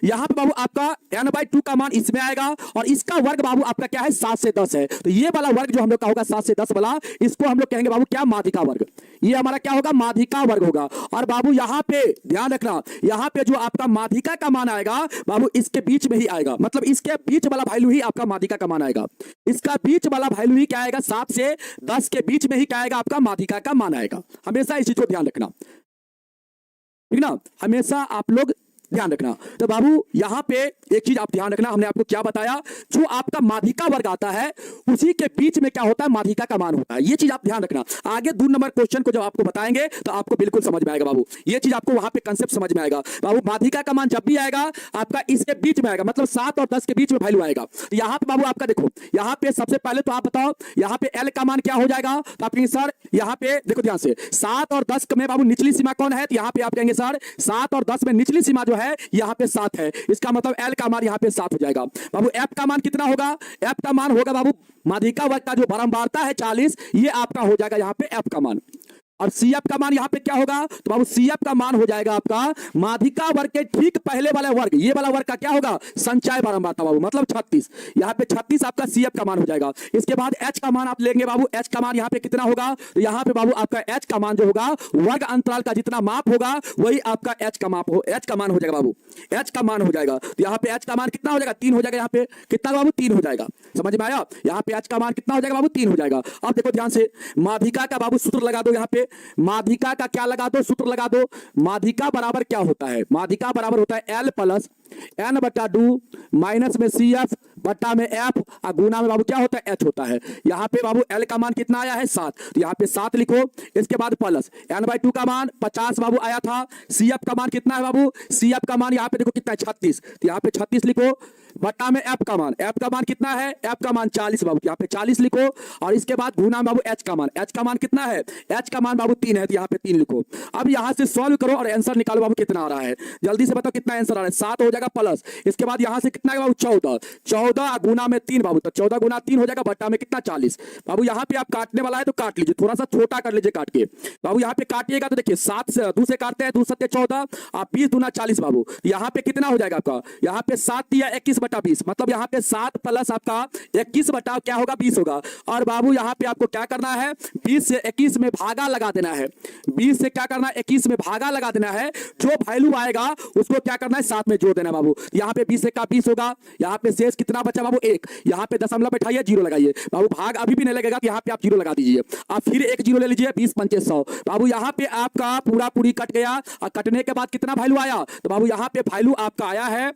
यहाँ पे बाबू आपका n/2 का मान इसमें आएगा, और इसका वर्ग बाबू आपका क्या है, 7 से 10 है। तो ये वाला वर्ग जो हम लोग का होगा 7 से 10 वाला, इसको हम लोग कहेंगे बाबू क्या, माध्यिका वर्ग। ये हमारा क्या होगा, माध्यिका वर्ग होगा। और बाबू यहाँ पे ध्यान रखना, यहाँ पे जो आपका माध्यिका का मान आएगा बाबू, इसके बीच में ही आएगा, मतलब इसके बीच वाला वैल्यू ही आपका माध्यिका का मान आएगा। इसका बीच वाला वैल्यू ही क्या आएगा, 7 से 10 के बीच में ही क्या आएगा, आपका माध्यिका का मान आएगा। हमेशा इस चीज को ध्यान रखना, ठीक ना, हमेशा आप लोग ध्यान रखना। तो बाबू यहाँ पे एक चीज आप ध्यान रखना, हमने आपको क्या बताया, जो आपका माध्यिका वर्ग आता है उसी के बीच में क्या होता है, माध्यिका का मान होता है। ये चीज आप ध्यान रखना। आगे 2 नंबर क्वेश्चन को जब आपको बताएंगे तो आपको बिल्कुल समझ में आएगा बाबू, ये चीज आपको वहां पे कंसेप्ट समझ में आएगा। बाबू माध्यिका का मान जब भी आएगा आपका इसके बीच में आएगा, मतलब 7 और 10 के बीच में वैल्यू आएगा। तो यहाँ पे बाबू आपका देखो, यहाँ पे सबसे पहले तो आप बताओ यहाँ पे L का मान क्या हो जाएगा। तो आप कहेंगे सर यहाँ पे देखो ध्यान से, 7 और 10 में बाबू निचली सीमा कौन है, तो यहाँ पे आप कहेंगे सर 7 और 10 में निचली सीमा जो है यहाँ पे 7 है। इसका मतलब L का मान यहाँ पे 7 हो जाएगा। बाबू F का मान कितना होगा, F का मान होगा बाबू माध्यिका वर्ग का जो बारंबारता है 40, ये आपका हो जाएगा यहाँ पे F का मान। और CF का मान यहाँ पे क्या होगा, तो बाबू CF का मान हो जाएगा आपका माध्यिका वर्ग के ठीक पहले वाला वर्ग, ये वाला वर्ग का क्या होगा, संचय बारंबारता बाबू, मतलब 36। यहाँ पे 36 आपका CF का मान हो जाएगा। इसके बाद H का मान आप लेंगे बाबू, H का मान यहाँ पे कितना होगा, तो यहाँ पे बाबू आपका H का मान जो होगा, वर्ग अंतराल का जितना माप होगा वही आपका H का मान हो जाएगा बाबू, H का मान हो जाएगा। तो यहाँ पे H का मान कितना हो जाएगा, 3 हो जाएगा। यहाँ पे कितना बाबू, 3 हो जाएगा। समझ में आया, यहाँ पे H का मान कितना हो जाएगा बाबू, 3 हो जाएगा। अब देखो ध्यान से, माध्यिका का बाबू सूत्र लगा दो, यहाँ पे माध्यिका का क्या लगा दो, सूत्र लगा दो। माध्यिका बराबर क्या होता है, माध्यिका बराबर होता है L प्लस n/2 माइनस में CF बट्टा में F और गुना में बाबू क्या होता है, H होता है। यहाँ पे बाबू L का मान कितना आया है, 7, तो यहाँ पे 7 लिखो। इसके बाद प्लस n/2 का मान 50 बाबू आया था। CF का मान कितना है बाबू, CF का मान यहाँ पे देखो कितना है, 36, तो यहाँ पे 36 लिखो। बट्टा में F का मान कितना है, F का मान 40 बाबू, यहाँ पे 40 लिखो। और इसके बाद गुना बाबू H का मान कितना है, H का मान बाबू 3 है, तो यहाँ पे 3 लिखो। अब यहाँ से सॉल्व करो और आंसर निकालो बाबू कितना आ रहा है, जल्दी से बताओ कितना आंसर आ रहा है। 7 हो जाएगा प्लस, इसके बाद यहाँ से कितना बाबू 14 गुना में 3 बाबू, तो 14 गुना 3 हो जाएगा, बट्टा में कितना 40 बाबू। यहाँ पे आप काटने वाला है तो काट लीजिए, थोड़ा सा छोटा कर लीजिए काट के बाबू। यहाँ पे काटिएगा तो देखिए 7 से 2 से काटते हैं, 2 7 14, आप 20 दूना 40 बाबू। यहाँ पे कितना हो जाएगा आपका, यहाँ पे 7 या 21/20, मतलब यहाँ पे 7 प्लस आपका 21 बटा क्या होगा, 20 होगा। और बाबू यहाँ पे आपको क्या करना है, 20 से 21 में भागा लगा देना है। 20 से क्या करना है, 21 में भागा लगा देना है। जो वैल्यू आएगा उसको क्या करना है, 7 में जोड़ देना है बाबू। यहाँ पे 20 का 20 होगा, यहाँ पे शेष कितना बचा बाबू 1, यहाँ पे दशमलव बैठाइए, जीरो लगाइए बाबू, भाग अभी भी नहीं लगेगा, तो यहाँ पे आप जीरो लगा दीजिए। आप फिर एक जीरो ले लीजिए, 20 पंचे 100 बाबू, यहाँ पे आपका पूरा पूरी कट गया। और कटने के बाद कितना वैल्यू आया, तो बाबू यहाँ पे वैल्यू आपका आया है,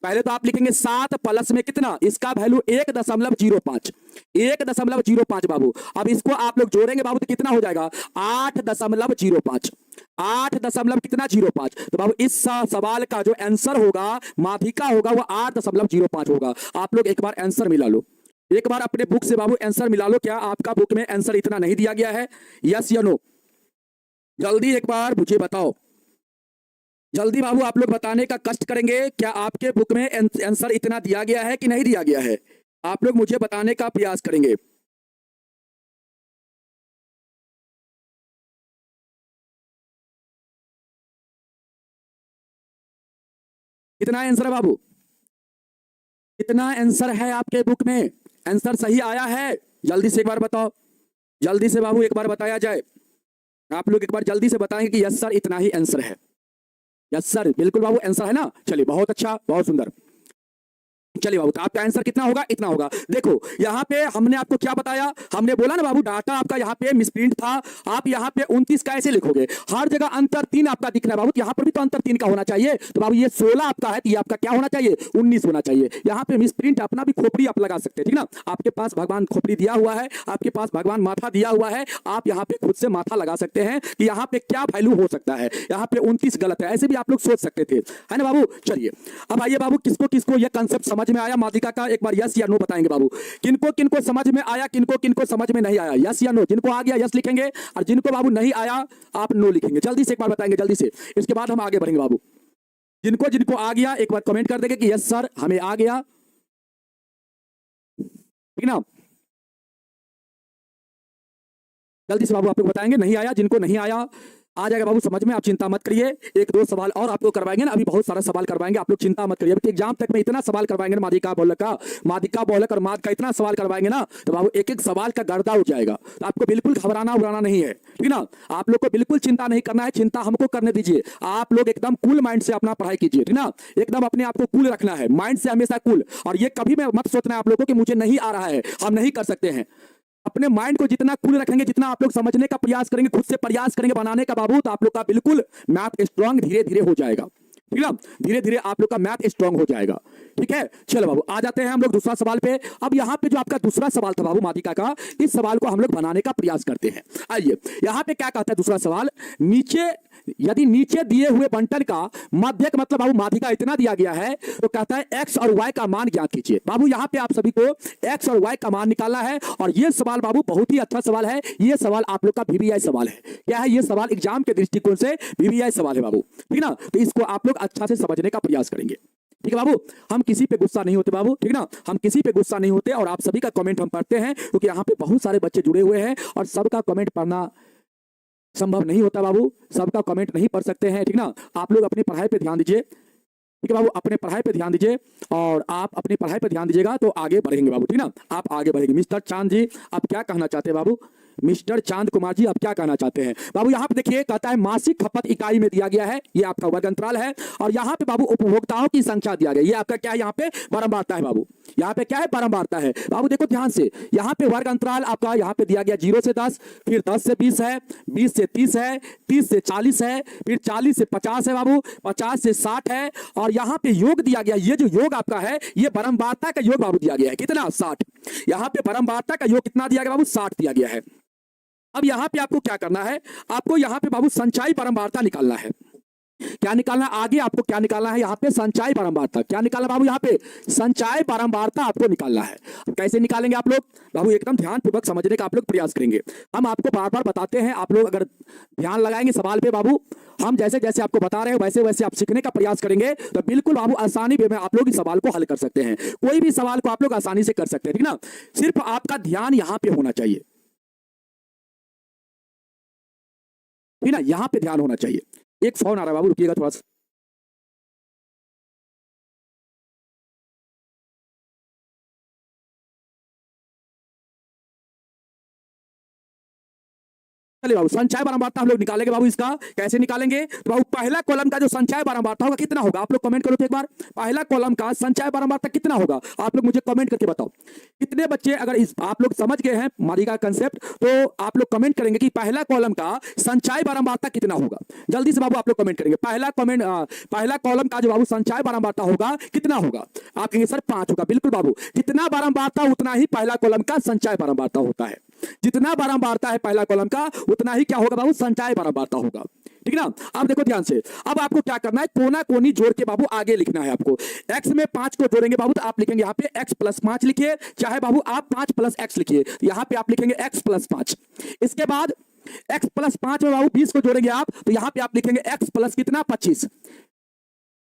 पहले तो आप लिखेंगे 7 प्लस में कितना, इसका वैल्यू 1.05, 1.05 बाबू। अब इसको आप लोग जोड़ेंगे बाबू तो कितना हो जाएगा 8.05, 8 कितना 05। तो बाबू इस सवाल का जो आंसर होगा माध्यिका होगा वो 8.05 होगा। आप लोग एक बार आंसर मिला लो, एक बार अपने बुक से बाबू आंसर मिला लो। क्या आपका बुक में आंसर इतना नहीं दिया गया है, यस या नो? जल्दी एक बार मुझे बताओ, जल्दी बाबू आप लोग बताने का कष्ट करेंगे। क्या आपके बुक में आंसर इतना दिया गया है कि नहीं दिया गया है? आप लोग मुझे बताने का प्रयास करेंगे। कितना आंसर है बाबू, कितना आंसर है आपके बुक में? आंसर सही आया है? जल्दी से एक बार बताओ, जल्दी से बाबू एक बार बताया जाए। आप लोग एक बार जल्दी से बताएंगे कि यस सर इतना ही आंसर है। यस सर बिल्कुल बाबू आंसर है ना, चलिए बहुत अच्छा, बहुत सुंदर। चलिए बाबू, तो आपका आंसर कितना होगा, इतना होगा। देखो यहाँ पे हमने आपको क्या बताया, हमने बोला ना बाबू डाटा आपका यहाँ पे मिसप्रिंट था। आप यहाँ पे 29 कैसे लिखोगे, हर जगह अंतर 3 आपका दिख रहा है बाबू, यहाँ पर भी तो अंतर 3 का होना चाहिए। तो बाबू ये 16 आपका है, तो ये आपका क्या होना चाहिए 19 होना चाहिए। यहाँ पे मिसप्रिंट अपना भी खोपड़ी आप लगा सकते हैं, ठीक ना। आपके पास भगवान खोपड़ी दिया हुआ है, आपके पास भगवान माथा दिया हुआ है, आप यहाँ पे खुद से माथा लगा सकते हैं कि यहाँ पे क्या वैल्यू हो सकता है। यहाँ पे 29 गलत है, ऐसे भी आप लोग सोच सकते थे, है ना बाबू। चलिए अब आइए बाबू, किसको किसको यह कंसेप्ट समझ में आया माध्यिका का, एक बार यस या नो बताएंगे बाबू। किनको किनको समझ में आया, किनको किनको समझ में नहीं आया, यस या नो। जिनको आ गया यस लिखेंगे, और जिनको बाबू नहीं आया आप नो लिखेंगे। जल्दी से एक बार बताएंगे जल्दी से, इसके बाद हम आगे बढ़ेंगे बाबू। जिनको जिनको आ गया एक बार कमेंट कर देंगे कि यस सर हमें आ गया, ठीक ना। जल्दी से बाबू आप लोग बताएंगे, नहीं आया, जिनको नहीं आया आ जाएगा बाबू समझ में, आप चिंता मत करिए। एक दो सवाल और आपको करवाएंगे ना, अभी बहुत सारा सवाल करवाएंगे, आप लोग चिंता मत करिए। अभी एग्जाम तक में इतना सवाल करवाएंगे ना माध्यिका बहुलक और माद का इतना सवाल करवाएंगे ना, तो बाबू एक एक सवाल का गर्दा हो जाएगा। तो आपको बिल्कुल घबराना उबराना नहीं है, ठीक ना। आप लोग को बिल्कुल चिंता नहीं करना है, चिंता हमको करने दीजिए। आप लोग एकदम कूल माइंड से अपना पढ़ाई कीजिए, ठीक ना। एकदम अपने आप को कूल रखना है, माइंड से हमेशा कूल। और ये कभी में मत सोचना है आप लोगों को कि मुझे नहीं आ रहा है, हम नहीं कर सकते हैं। अपने माइंड को जितना कूल रखेंगे, जितना आप लोग समझने का प्रयास करेंगे, खुद से प्रयास करेंगे बनाने का बाबू, तो आप लोग का बिल्कुल मैथ स्ट्रांग धीरे धीरे हो जाएगा, ठीक ना। धीरे धीरे आप लोग का मैथ स्ट्रांग हो जाएगा, ठीक है। चलो बाबू आ जाते हैं हम लोग दूसरा सवाल पे। अब यहाँ पे जो आपका दूसरा सवाल था बाबू माध्यिका का, इस सवाल को हम लोग बनाने का प्रयास करते हैं। आइए यहाँ पे क्या कहता है दूसरा सवाल, नीचे यदि नीचे दिए हुए बंटन का मध्यक मतलब बाबू माध्यिका इतना दिया गया है, तो कहता है एक्स और वाई का मान ज्ञात कीजिए। बाबू यहाँ पे आप सभी को एक्स और वाई का मान निकालना है, और ये सवाल बाबू बहुत ही अच्छा सवाल है। ये सवाल आप लोग का वीवीआई सवाल है। क्या है ये सवाल, एग्जाम के दृष्टिकोण से वीवीआई सवाल है बाबू, ठीक ना। तो इसको आप लोग अच्छा से समझने का प्रयास करेंगे, ठीक है बाबू। हम किसी पे गुस्सा नहीं होते बाबू, ठीक ना, हम किसी पे गुस्सा नहीं होते। और आप सभी का कमेंट हम पढ़ते हैं, क्योंकि यहाँ पे बहुत सारे बच्चे जुड़े हुए हैं और सबका कमेंट पढ़ना संभव नहीं होता बाबू, सबका कमेंट नहीं पढ़ सकते हैं, ठीक ना। आप लोग अपनी पढ़ाई पे ध्यान दीजिए, ठीक है बाबू, अपने पढ़ाई पे ध्यान दीजिए। और आप अपनी पढ़ाई पे ध्यान दीजिएगा तो आगे बढ़ेंगे बाबू, ठीक ना, आप आगे बढ़ेंगे। मिस्टर चांद जी आप क्या कहना चाहते हैं बाबू, मिस्टर चांद कुमार जी आप क्या कहना चाहते हैं बाबू। यहाँ पे देखिए कहता है मासिक खपत इकाई में दिया गया है, ये आपका वर्ग अंतराल है। और यहाँ पे बाबू उपभोक्ताओं की संख्या दिया गया, ये आपका क्या है, यहाँ पे बारंबारता है बाबू, यहाँ पे क्या है बारंबारता है बाबू। देखो ध्यान से, यहाँ पे वर्ग अंतराल आपका यहाँ पे दिया गया 0 से 10, फिर 10 से 20 है, 20 से 30 है, 30 से 40 है, फिर 40 से 50 है बाबू, 50 से 60 है। और यहाँ पे योग दिया गया, ये जो योग आपका है ये बारंबारता का योग बाबू दिया गया है, कितना 60। यहाँ पे बारंबारता का योग कितना दिया गया बाबू, 60 दिया गया है। अब यहां पे आपको क्या करना है, आपको यहां पे बाबू संचयी बारंबारता निकालना है। क्या निकालना है आगे, आपको क्या निकालना है यहाँ पे, संचयी बारंबारता। क्या निकालना बाबू, यहाँ पे संचयी बारंबारता आपको निकालना है। कैसे निकालेंगे आप लोग बाबू, एकदम ध्यान पूर्वक समझने का आप लोग प्रयास करेंगे। हम आपको बार बार बताते हैं, आप लोग अगर ध्यान लगाएंगे सवाल पे बाबू, हम जैसे जैसे आपको बता रहे हैं वैसे वैसे आप सीखने का प्रयास करेंगे, तो बिल्कुल बाबू आसानी में आप लोग इस सवाल को हल कर सकते हैं। कोई भी सवाल को आप लोग आसानी से कर सकते हैं, ठीक ना। सिर्फ आपका ध्यान यहाँ पे होना चाहिए, ठीक ना, यहाँ पे ध्यान होना चाहिए। एक फोन आ रहा है बाबू, रुकिएगा थोड़ा सा। चलिए बाबू, संचय बारंबारता हम लोग निकालेंगे बाबू। इसका कैसे निकालेंगे? तो बाबू पहला कॉलम का जो संचय बारंबारता होगा कितना होगा, आप लोग कमेंट करो तो एक बार। पहला कॉलम का संचय बारंबारता कितना होगा, आप लोग मुझे कमेंट करके बताओ। कितने बच्चे अगर इस आप लोग समझ गए हैं माध्यिका का कंसेप्ट, तो आप लोग कमेंट करेंगे कि पहला कॉलम का संचय बारंबारता कितना होगा। जल्दी से बाबू आप लोग कमेंट करेंगे। पहला कॉलम का जो बाबू संचय बारंबारता होगा कितना होगा? आप कहेंगे सर 5 होगा। बिल्कुल बाबू, जितना बारंबारता उतना ही पहला कॉलम का संचय बारंबारता होता है। जितना बारंबारता है पहला कॉलम का, उतना ही क्या होगा बाबू, संचय बारंबारता होगा। ठीक ना? अब देखो ध्यान से, अब आपको क्या करना है, कोना कोनी जोड़ के बाबू आगे लिखना है आपको। x में 5 को जोड़ेंगे बाबू, तो आप लिखेंगे यहाँ पे x प्लस 5 लिखिए, चाहे बाबू आप 5 प्लस x लिखिए, यहाँ पे आप लिखेंगे x प्लस 5। इसके बाद x प्लस 5 में बाबू 20 को जोड़ेंगे आप, तो यहाँ पे आप लिखेंगे x प्लस कितना, 25।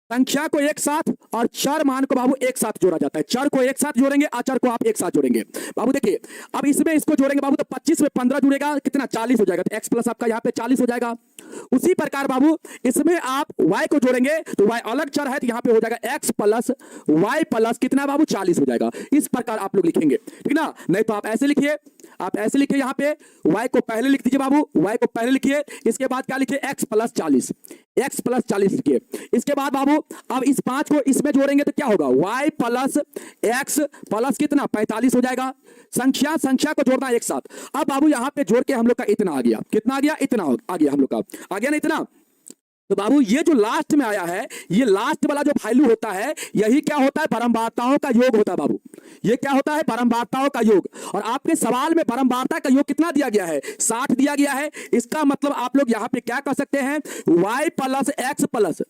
संख्या को एक साथ और चर मान को बाबू एक साथ जोड़ा जाता है। चर को एक साथ जोड़ेंगे, अचर को आप एक साथ जोड़ेंगे बाबू। देखिए अब इसमें इसको जोड़ेंगे बाबू, तो 25 में 15 जुड़ेगा, कितना, 40 हो जाएगा। तो x प्लस आपका यहाँ पे 40 हो जाएगा। उसी प्रकार बाबू इसमें आप y को जोड़ेंगे, तो y अलग चर है, तो यहाँ पे हो जाएगा x प्लस y प्लस कितना बाबू, 40 हो जाएगा। इस प्रकार आप लोग लिखेंगे, ठीक ना? नहीं तो आप ऐसे लिखिए, आप ऐसे लिखिए, यहाँ पे y को पहले लिख दीजिए बाबू, y को पहले लिखिए। इसके बाद क्या लिखिए, x प्लस 40, x प्लस 40 लिखिए। इसके बाद बाबू अब इस 5 को इसमें जोड़ेंगे तो क्या होगा, y प्लस x प्लस कितना, 45 हो जाएगा। संख्या संख्या को जोड़ना एक साथ। अब बाबू यहाँ पे जोड़ के हम लोग का इतना आ गया, कितना आ गया, इतना आ गया हम लोग का, आ गया ना इतना। तो बाबू ये जो लास्ट में आया है, ये लास्ट वाला जो वैल्यू होता है, यही क्या होता है, बारंबारताओं का योग होता है बाबू। ये क्या होता है, बारंबारताओं का योग। और आपके सवाल में बारंबारता का योग कितना दिया गया है, 60 दिया गया है। इसका मतलब आप लोग यहां पे क्या कर सकते हैं, y plus x plus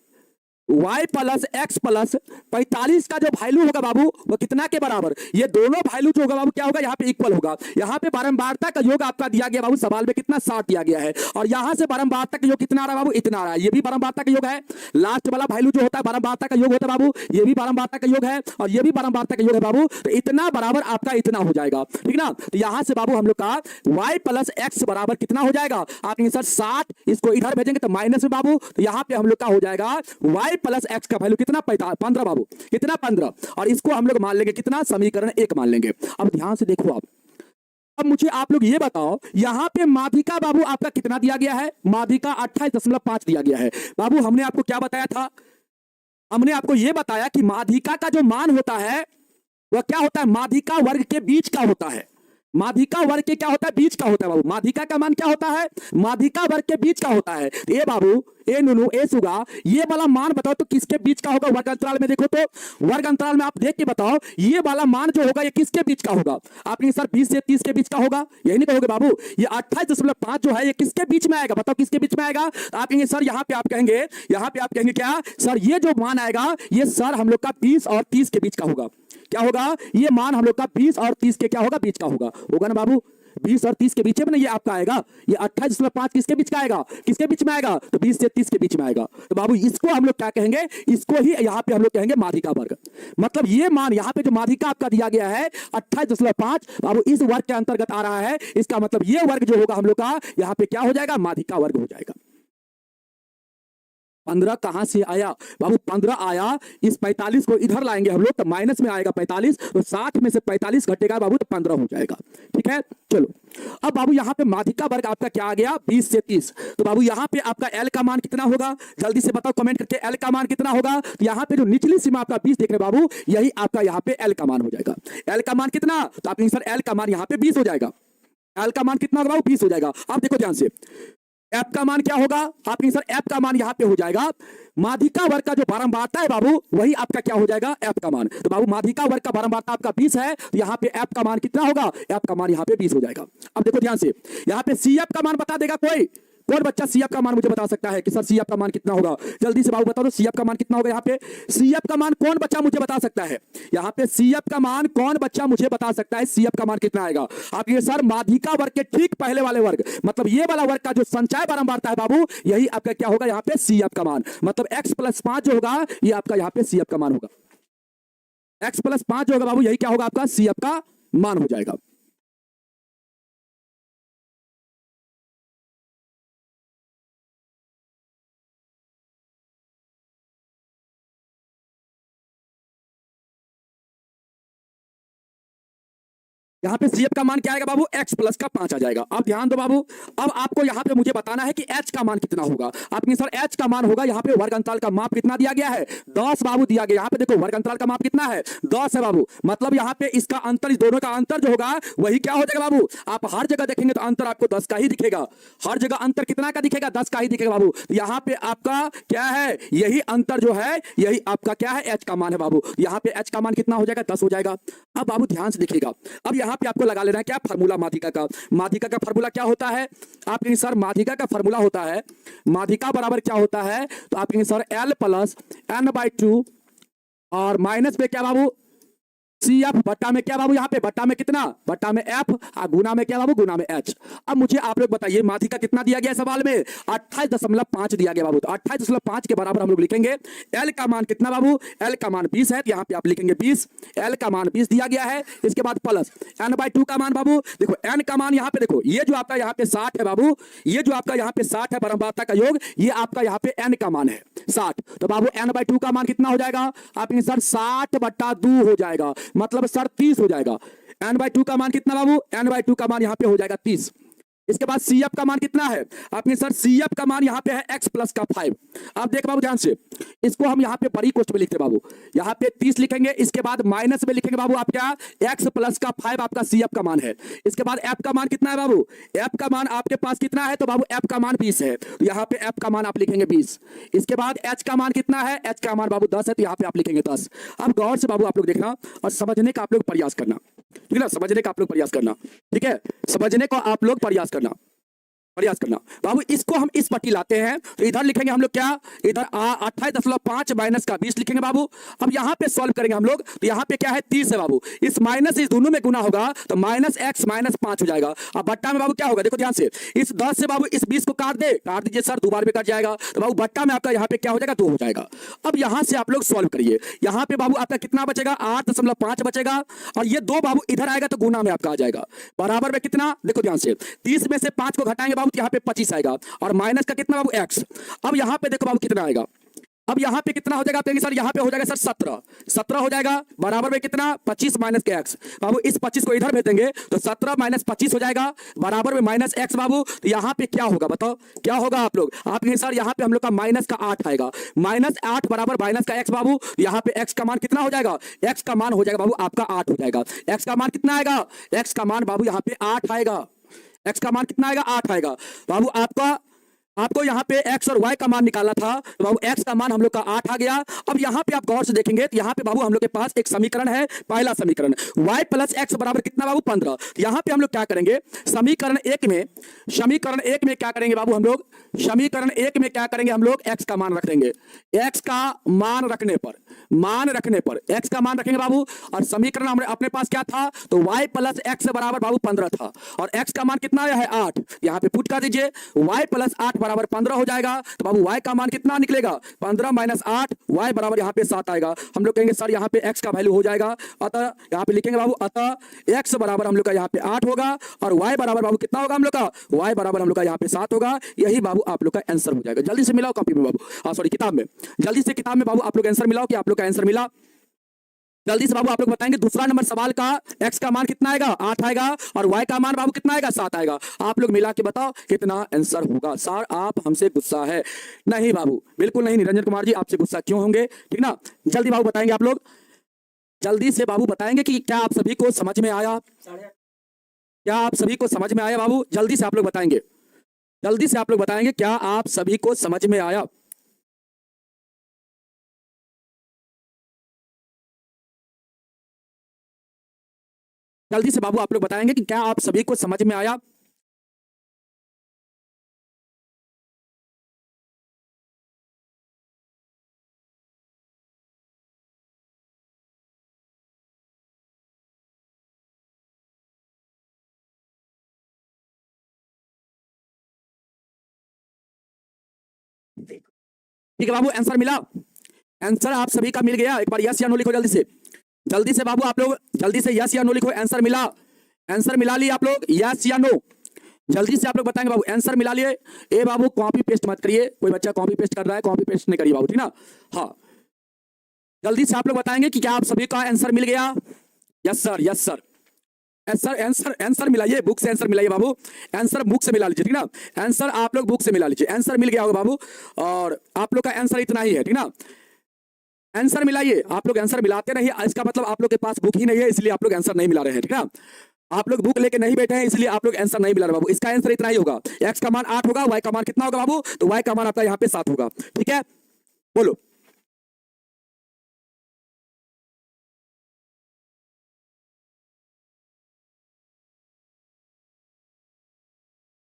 y plus x plus 45 का जो वैल्यू होगा बाबू, वो कितना के बराबर, ये दोनों वैल्यू जो होगा बाबू क्या होगा, यहाँ पे इक्वल होगा। यहाँ पे बारंबारता का योग आपका दिया गया बाबू, सवाल में कितना, 60 दिया गया है। और यहाँ से बारंबारता का योग कितना आ रहा है बाबू, इतना आ रहा है। ये भी बारंबारता का योग है। लास्ट वाला वैल्यू जो होता है बारंबारता का योग होता है बाबू, ये भी बारंबारता का योग है, और ये भी बारंबारता का योग है बाबू। तो इतना बराबर आपका इतना हो जाएगा, ठीक ना? तो यहाँ से बाबू हम लोग का y प्लस एक्स बराबर कितना हो जाएगा, आप सर 60, इसको इधर भेजेंगे तो माइनस में बाबू, तो यहाँ पे हम लोग का हो जाएगा y प्लस एक्स का वैल्यू कितना, 15 बाबू, कितना, 15। और इसको हम लोग मान लेंगे कितना, समीकरण 1 मान लेंगे। अब ध्यान से देखो आप, अब मुझे आप लोग ये बताओ, यहां पे माध्यिका बाबू आपका कितना दिया गया है, माध्यिका 28.5 दिया गया है बाबू। हमने आपको क्या बताया था, हमने आपको यह बताया कि माध्यिका का जो मान होता है वह क्या होता है, माध्यिका वर्ग के बीच का होता है। माध्यिका वर्ग के क्या होता है, बीच का होता है बाबू। माध्यिका का मान क्या होता है, माध्यिका वर्ग के बीच का होता है। ए बाबू, ए नुनू, ए सुगा, ये वाला मान बताओ तो किसके बीच का होगा, वर्ग अंतराल में देखो तो, वर्ग अंतराल में आप देख के बताओ, ये वाला मान जो होगा ये किसके बीच का होगा। आप सर 20 से 30 के बीच का होगा, यही नहीं कहोगे बाबू। ये 28.5 जो है ये किसके बीच में आएगा, बताओ किसके बीच में आएगा। आप कहेंगे सर यहाँ पे आप कहेंगे, यहाँ पे आप कहेंगे क्या सर, ये जो मान आएगा ये सर हम लोग का 20 और 30 के बीच का होगा। क्या होगा, ये मान हम लोग का 20 और 30 के क्या होगा, बीच का होगा ना बाबू। 20 और 30 के बीच में ना ये आपका आएगा। ये 28.5 किसके बीच का आएगा, किसके बीच में आएगा, तो 20 से 30 के बीच में आएगा। तो बाबू इसको हम लोग क्या कहेंगे, इसको ही यहाँ पे हम लोग कहेंगे माध्यिका वर्ग। मतलब ये मान यहाँ पे जो माध्यिका आपका दिया गया है 28.5 बाबू, इस वर्ग के अंतर्गत आ रहा है। इसका मतलब ये वर्ग जो होगा हम लोग का यहाँ पे क्या हो जाएगा, माध्यिका वर्ग हो जाएगा। 15 कहां से आया बाबू, 15 आया, इस 45 को इधर लाएंगे हम लोग तो माइनस में आएगा 45, तो 60 में से 45 घटेगा बाबू तो 15 हो जाएगा। ठीक है, चलो अब बाबू यहाँ पे माध्यिका वर्ग आपका क्या आ गया, 20 से 30। तो बाबू यहाँ पे आपका L का मान कितना होगा, जल्दी से बताओ कमेंट करके, L का मान कितना होगा। तो यहाँ पे जो निचली सीमा आपका 20 देख रहे बाबू, यही आपका यहाँ पे L का मान हो जाएगा। L का मान कितना, तो आप सर L का मान यहाँ पे 20 हो जाएगा। L का मान कितना होगा, 20 हो जाएगा। अब देखो ध्यान से, एफ का मान क्या होगा, आप सर एफ का मान यहां पे हो जाएगा, माध्यिका वर्ग का जो बारंबारता है बाबू, वही आपका क्या हो जाएगा, एफ का मान। तो बाबू माध्यिका वर्ग का बारंबारता आपका 20 है, तो यहां पे एफ का मान कितना होगा, एफ का मान यहां पे 20 हो जाएगा। अब देखो ध्यान से, यहां पे सी एफ का मान बता देगा कोई, कौन बच्चा सी एफ का मान मुझे बता सकता है कि सर सी एफ का मान कितना होगा, जल्दी से बाबू बताओ तो सी एफ का मान कितना होगा। यहाँ पे सी एफ का मान कौन बच्चा मुझे बता सकता है, यहाँ पे सी एफ का मान कौन बच्चा मुझे बता सकता है, सी एफ का मान कितना आएगा। आप ये सर माध्यिका वर्ग के ठीक पहले वाले वर्ग, मतलब ये वाला वर्ग का जो संचय बारंबारता है बाबू, यही आपका क्या होगा यहाँ पे सी एफ का मान, मतलब x प्लस 5 जो होगा ये आपका यहाँ पे सी एफ का मान होगा। x प्लस 5 जो होगा बाबू, यही क्या होगा आपका सी एफ का मान हो जाएगा। यहाँ पे CF का मान क्या आएगा बाबू, x प्लस का 5 आ जाएगा। अब ध्यान दो बाबू, अब आपको यहाँ पे मुझे बताना है कि h का मान कितना होगा। आपके सर h का मान होगा, यहाँ पे वर्ग अंतराल का माप कितना दिया गया है, 10 बाबू दिया गया। यहाँ पे देखो वर्ग अंतराल का माप कितना है, 10 है बाबू। मतलब यहाँ पे इसका अंतर, इस दोनों का अंतर जो होगा वही क्या हो जाएगा बाबू, आप हर जगह देखेंगे तो अंतर आपको 10 का ही दिखेगा। हर जगह अंतर कितना का दिखेगा, 10 का ही दिखेगा बाबू। यहाँ पे आपका क्या है, यही अंतर जो है यही आपका क्या है, h का मान है बाबू। यहाँ पे h का मान कितना हो जाएगा, 10 हो जाएगा। अब बाबू ध्यान से देखिएगा, अब यहाँ पे आपको लगा लेना है क्या फार्मूला माध्यिका का। माध्यिका का फार्मूला क्या होता है, आप कहेंगे सर माध्यिका का फार्मूला होता है, माध्यिका बराबर क्या होता है, तो आप कहेंगे सर L प्लस n/2 और माइनस पे क्या बाबू, CF बट्टा में क्या बाबू, यहाँ पे बट्टा में कितना, बट्टा में F और गुना में क्या बाबू, गुना में H। अब मुझे आप लोग बताइए माध्यिका कितना दिया गया सवाल में, 28.5 दिया गया बाबू। तो 28.5 के बराबर हम लोग लिखेंगे L का मान कितना बाबू, L का मान 20 है, तो यहाँ पे आप लिखेंगे 20, L का मान 20 दिया गया है। इसके बाद प्लस n/2 का मान बाबू, देखो n का मान यहाँ पे देखो, ये जो आपका यहाँ पे 60 है बाबू, ये जो आपका यहाँ पे 60 है परमबाता का योग, ये आपका यहाँ पे n का मान है 60। तो बाबू n/2 का मान कितना हो जाएगा, आप सर 60/2 हो जाएगा, मतलब सर 30 हो जाएगा। n/2 का मान कितना बाबू, n/2 का मान यहाँ पे हो जाएगा 30। इसके बाद CF का मान कितना है, आपने सर CF का मान यहाँ पे है x प्लस का 5। अब देख बाबू ध्यान से, इसको हम यहाँ पे बड़ी कोष्ठ में लिखते बाबू, यहाँ पे 30 लिखेंगे, इसके बाद माइनस में लिखेंगे बाबू आप क्या, x प्लस का 5 आपका CF का मान है। इसके बाद f का मान कितना है बाबू, f का मान आपके पास कितना है, तो बाबू f का मान 20 है, तो यहाँ पे f का मान आप लिखेंगे 20। इसके बाद h का मान कितना है, h का मान बाबू 10 है, तो यहाँ पे आप लिखेंगे 10। अब गौर से बाबू आप लोग देखना और समझने का आप लोग प्रयास करना, ठीक है ना, समझने का आप लोग प्रयास करना, ठीक है, समझने को आप लोग प्रयास करना बाबू। इसको हम इस पट्टी लाते हैं, तो इधर लिखेंगे हम लोग क्या, इधर 28.5 माइनस का 20 लिखेंगे बाबू। अब यहाँ पे सॉल्व करेंगे हम लोग, तो यहाँ पे क्या है 30 है बाबू, इस माइनस इस दोनों में गुना होगा तो माइनस x माइनस 5 हो जाएगा। अब बट्टा में बाबू क्या होगा, देखो ध्यान से, इस 10 से बाबू इस 20 को काट दीजिए सर, दोबारा में कट जाएगा, तो बाबू बट्टा में आपका यहाँ पे क्या हो जाएगा, 2 हो जाएगा। अब यहाँ से आप लोग सॉल्व करिए, यहाँ पे बाबू आपका कितना बचेगा, 8.5 बचेगा, और ये 2 बाबू इधर आएगा तो गुना में आपका आ जाएगा, बराबर में कितना, देखो ध्यान से, 30 में से 5 को घटाएंगे बाबू, यहाँ पे 25 आएगा, और माइनस का कितना बाबू x। अब यहां पे देखो बाबू कितना आएगा, अब यहां पे कितना हो जाएगा, आप सर यहां पे हो जाएगा सर 17 हो जाएगा, बराबर में कितना 25 माइनस के x। बाबू इस 25 को इधर भेज देंगे तो 17 माइनस 25 हो जाएगा, बराबर में माइनस x बाबू। तो यहां पे क्या होगा बताओ, क्या होगा आप लोग, आप सर यहां पे हम लोग का माइनस का 8 आएगा, -8 बराबर माइनस का x बाबू। यहां पे x का मान कितना हो जाएगा, x का मान हो जाएगा बाबू आपका 8 हो जाएगा। x का मान कितना आएगा, x का मान बाबू यहां पे 8 आएगा, x का मान कितना आएगा, 8 आएगा बाबू। आपको यहाँ पे x और y का मान निकालना था, तो बाबू x का मान हम लोग का 8 आ गया। अब यहाँ पे आप गौर से देखेंगे तो यहाँ पे बाबू हम लोग के पास एक समीकरण है, पहला समीकरण y प्लस x बराबर कितना बाबू 15। तो यहाँ पे हम लोग क्या करेंगे, समीकरण एक में क्या करेंगे बाबू हम लोग, समीकरण एक में क्या करेंगे हम लोग, x का मान रख देंगे, x का मान रखने पर x का मान रखेंगे बाबू। और समीकरण हमारे अपने पास क्या था, तो y प्लस x बराबर बाबू 15 था, और x का मान कितना आया है 8, यहाँ पे पुट कर दीजिए, y प्लस 8 बराबर 15 हो जाएगा। तो बाबू y का मान कितना निकलेगा, 15 माइनस 8, y बराबर यहाँ पे 7 आएगा। हम लोग कहेंगे सर यहाँ पे x का वैल्यू हो जाएगा, अतः यहाँ पे लिखेंगे बाबू, अतः x बराबर हम लोग का यहाँ पे 8 होगा, और y बराबर बाबू कितना होगा हम लोग का, y बराबर हम लोग का यहाँ पे 7 होगा। यही बाबू आप लोग का आंसर हो जाएगा। जल्दी से मिलाओ कॉपी में बाबू, सॉरी किताब में, जल्दी से किताब में बाबू आप लोग आंसर मिलाओ कि आप लोग का आंसर मिला। जल्दी से बाबू आप लोग बताएंगे दूसरा नंबर सवाल का x का मान कितना आएगा, 8 आएगा, और y का मान बाबू कितना आएगा, 7 आएगा। आप लोग मिला के बताओ कितना आंसर होगा। सर आप हमसे गुस्सा है, नहीं बाबू बिल्कुल नहीं, निरंजन कुमार जी आपसे गुस्सा क्यों होंगे, ठीक ना। जल्दी बाबू बताएंगे आप लोग, जल्दी से बाबू बताएंगे कि क्या आप सभी को समझ में आया, क्या आप सभी को समझ में आया बाबू, जल्दी से आप लोग बताएंगे, जल्दी से आप लोग बताएंगे क्या आप सभी को समझ में आया। जल्दी से बाबू आप लोग बताएंगे कि क्या आप सभी को समझ में आया। ठीक है बाबू, आंसर मिला, आंसर आप सभी का मिल गया। एक बार यस या नो लिखो जल्दी से बाबू आप लोग जल्दी से यस या नो लिखो। आंसर मिला, आंसर मिला लिए आप लोग, यस या नो, जल्दी से आप लोग बताएंगे बाबू, आंसर मिला लिए। ए बाबू कॉपी पेस्ट मत करिए, कोई बच्चा कॉपी पेस्ट कर रहा है, कॉपी पेस्ट नहीं करिए बाबू, ठीक ना। हाँ जल्दी से आप लोग बताएंगे कि क्या आप सभी का आंसर मिल गया। Yes sir, yes sir, answer answer answer मिलाइए, बुक से आंसर मिलाइए बाबू, आंसर बुक से मिला लीजिए, ठीक ना। आंसर आप लोग बुक से मिला लीजिए, आंसर मिल गया होगा बाबू, और आप लोग का आंसर इतना ही है, ठीक ना। आंसर मिलाइए, आप लोग आंसर मिलाते रहिए, इसका मतलब आप लोग के पास बुक ही नहीं है, इसलिए आप लोग आंसर नहीं मिला रहे हैं, ठीक ना। आप लोग बुक लेके नहीं बैठे हैं, इसलिए आप लोग आंसर नहीं मिला रहे बाबू। इसका आंसर इतना ही होगा, x का मान 8 होगा, y का मान कितना होगा बाबू, तो y का मान आपका यहाँ पे 7 होगा, ठीक है। बोलो,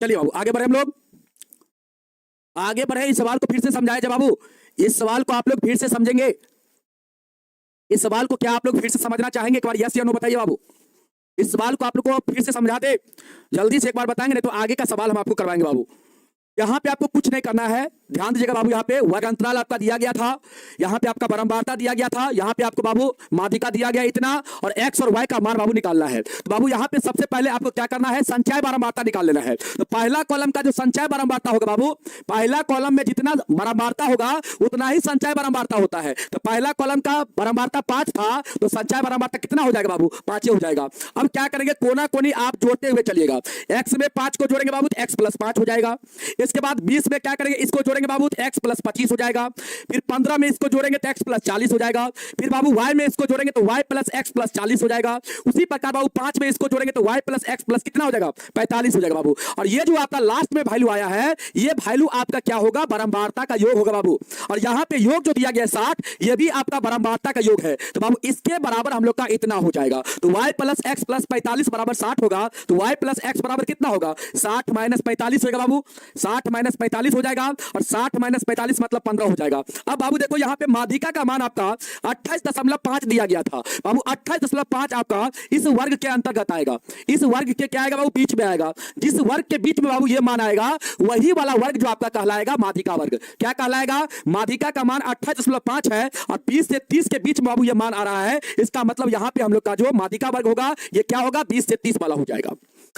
चलिए बाबू आगे बढ़े हम लोग, आगे बढ़े। इस सवाल को फिर से समझाया जाए बाबू, इस सवाल को आप लोग फिर से समझेंगे, इस सवाल को क्या आप लोग फिर से समझना चाहेंगे, एक बार यस या नो बताइए बाबू। इस सवाल को आप लोग को फिर से समझा दे, जल्दी से एक बार बताएंगे, नहीं तो आगे का सवाल हम आपको करवाएंगे बाबू। यहाँ पे आपको कुछ नहीं करना है, ध्यान दीजिएगा बाबू। यहाँ पे वर्ग अंतराल आपका दिया गया था, यहाँ पे आपका बारंबारता दिया गया था, यहाँ पे आपको बाबू माध्यिका दिया गया इतना, और x और y का मान बाबू निकालना है। तो बाबू यहाँ पे सबसे पहले आपको क्या करना है, संचय बारंबारता निकाल लेना है। तो पहला कॉलम का जो संचय बारंबारता होगा बाबू, पहला कॉलम में जितना बारंबारता होगा उतना ही संचय बारंबारता होता है। तो पहला कॉलम का बारंबारता 5 था, तो संचय बारंबारता कितना हो जाएगा बाबू, 5 हो जाएगा। अब क्या करेंगे, कोना कोनी आप जोड़ते हुए चलिएगा, x में 5 को जोड़ेंगे बाबू तो x + 5 हो जाएगा। इसके बाद 20 में क्या करेंगे, इसको जोड़ेंगे बाबू तो x + 25 हो जाएगा। फिर 15 में इसको जोड़ेंगे तो x + 40 हो जाएगा। फिर बाबू y में इसको जोड़ेंगे तो y + x + 40 हो जाएगा। उसी प्रकार बाबू 5 में इसको जोड़ेंगे तो y + x + कितना हो जाएगा, 45 हो जाएगा बाबू। और ये जो आपका लास्ट में वैल्यू आया है, ये वैल्यू आपका क्या होगा, बारंबारता का योग होगा बाबू। और यहाँ पे योग जो दिया गया 60, ये भी आपका बारंबारता का योग है। तो बाबू इसके बराबर हम लोग का इतना हो जाएगा। तो y + x + 45 बराबर 60 होगा। तो y + x बराबर कितना होगा, 60 - 45 होगा बाबू, 60 - 45 हो जाएगा, और 60 - 45 मतलब 15 हो जाएगा। अब बाबू देखो यहाँ पे माध्यिका का मान आपका 28.5 दिया गया था बाबू, 28.5 आपका इस वर्ग के अंतर्गत आएगा। इस वर्ग के क्या आएगा बाबू, बीच में आएगा। जिस वर्ग के बीच में बाबू ये मान आएगा, वही वाला वर्ग जो आपका कहलाएगा माध्यिका वर्ग। क्या कहलाएगा, माध्यिका का मान 28.5 है, और 20 से 30 के बीच में बाबू ये मान आ रहा है। इसका मतलब यहाँ पे हम लोग का जो माध्यिका वर्ग होगा, ये क्या होगा, 20 से 30 वाला हो जाएगा।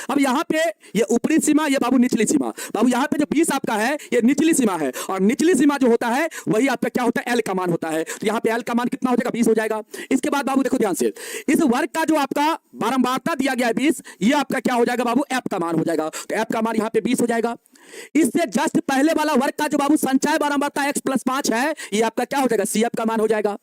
अब यहाँ पे ये ऊपरी सीमा, ये बाबू निचली सीमा। बाबू यहाँ पे जो 20 आपका है, ये निचली सीमा है, और निचली सीमा जो होता है वही आपका क्या होता है, एल का मान होता है। तो यहाँ पे एल का मान कितना हो जाएगा, 20 हो जाएगा। इसके बाद बाबू देखो ध्यान से, इस वर्ग का जो आपका बारंबारता दिया गया है 20, ये आपका क्या हो जाएगा बाबू, एफ का मान हो जाएगा। तो एफ का मान यहाँ पे 20 हो जाएगा। इससे जस्ट पहले वाला वर्ग का जो बाबू संचय बारंबारता x + 5 है, ये आपका क्या हो जाएगा, सी एफ का मान हो जाएगा।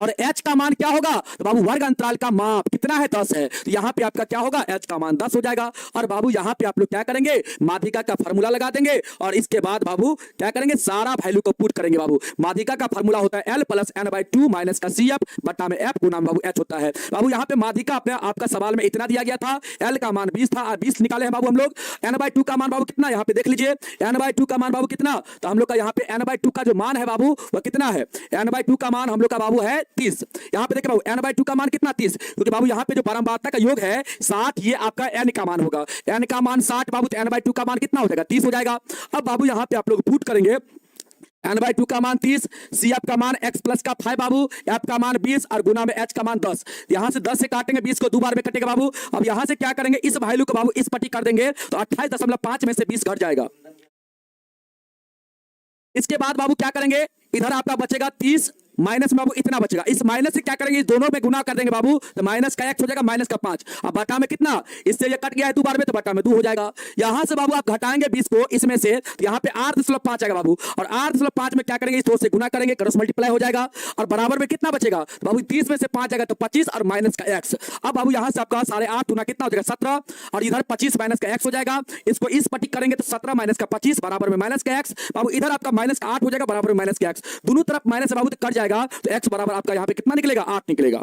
और h का मान क्या होगा, तो बाबू वर्ग अंतराल का माप कितना है, 10 है। तो यहाँ पे आपका क्या होगा, h का मान 10 हो जाएगा। और बाबू यहाँ पे आप लोग क्या करेंगे, माध्यिका का फार्मूला लगा देंगे, और इसके बाद बाबू क्या करेंगे, सारा वैल्यू को पुट करेंगे बाबू। माध्यिका का फार्मूला होता है L + n/2 - का CF बटा में F गुना बाबू H होता है। बाबू यहाँ पे माध्यिका अपने आपका सवाल में इतना दिया गया था, L का मान 20 था, 20 निकाले हैं बाबू हम लोग। n/2 का मान बाबू कितना, यहाँ पे देख लीजिए, n/2 का मान बाबू कितना, तो हम लोग का यहाँ पे n/2 का जो मान है बाबू वो कितना है, n/2 का मान हम लोग का बाबू है 30। यहाँ पे देखिए बाबू n/2 का मान कितना, 30, क्योंकि बाबू यहाँ पे जो बारंबारता का योग है 60, ये आपका n का मान होगा। n का मान 60 बाबू, तो n/2 का मान कितना हो जाएगा, 30 हो जाएगा। अब बाबू यहाँ पे आप लोग पुट करेंगे, n/2 का मान 30, CF का मान x + का 5 बाबू, F का मान 20, और गुना में h का मान 10। यहाँ से 10 से काटेंगे, 20 को 2 बार में कटेगा बाबू। अब यहाँ से क्या करेंगे, इस वैल्यू को बाबू इस पट्टी कर देंगे, तो 28.5 में से 20 घट जाएगा। इसके बाद बाबू क्या करेंगे, इधर आपका बचेगा 30, माइनस में बाबू इतना बचेगा। इस माइनस से क्या करेंगे, इस दोनों में गुना कर देंगे बाबू, तो माइनस का x हो जाएगा, माइनस का 5। अब बटा में कितना, इससे ये कट गया है 2 बार में, तो बटा में 2 हो जाएगा। यहां से बाबू आप घटाएंगे 20 को इसमें से, तो यहाँ पे 8.5 आएगा बाबू, और 8.5 में क्या करेंगे, इस 2 से गुना करेंगे, क्रॉस मल्टीप्लाई हो जाएगा, और बराबर में कितना बचेगा, तो बाबू 30 में से 5 आएगा तो 25, और माइनस का x। अब बाबू यहाँ से आपका 8.5 गुना कितना हो जाएगा, 17, और इधर 25 माइनस का x हो जाएगा। इसको इस पट्टी करेंगे तो 17 माइनस का 25 बराबर में माइनस का x। बाबू इधर आपका माइनस का 8 हो जाएगा, बराबर में माइनस का x। दोनों तरफ माइनस बाबू तो कट जाएगा, तो x बराबर आपका यहाँ पे कितना निकलेगा, 8 निकलेगा।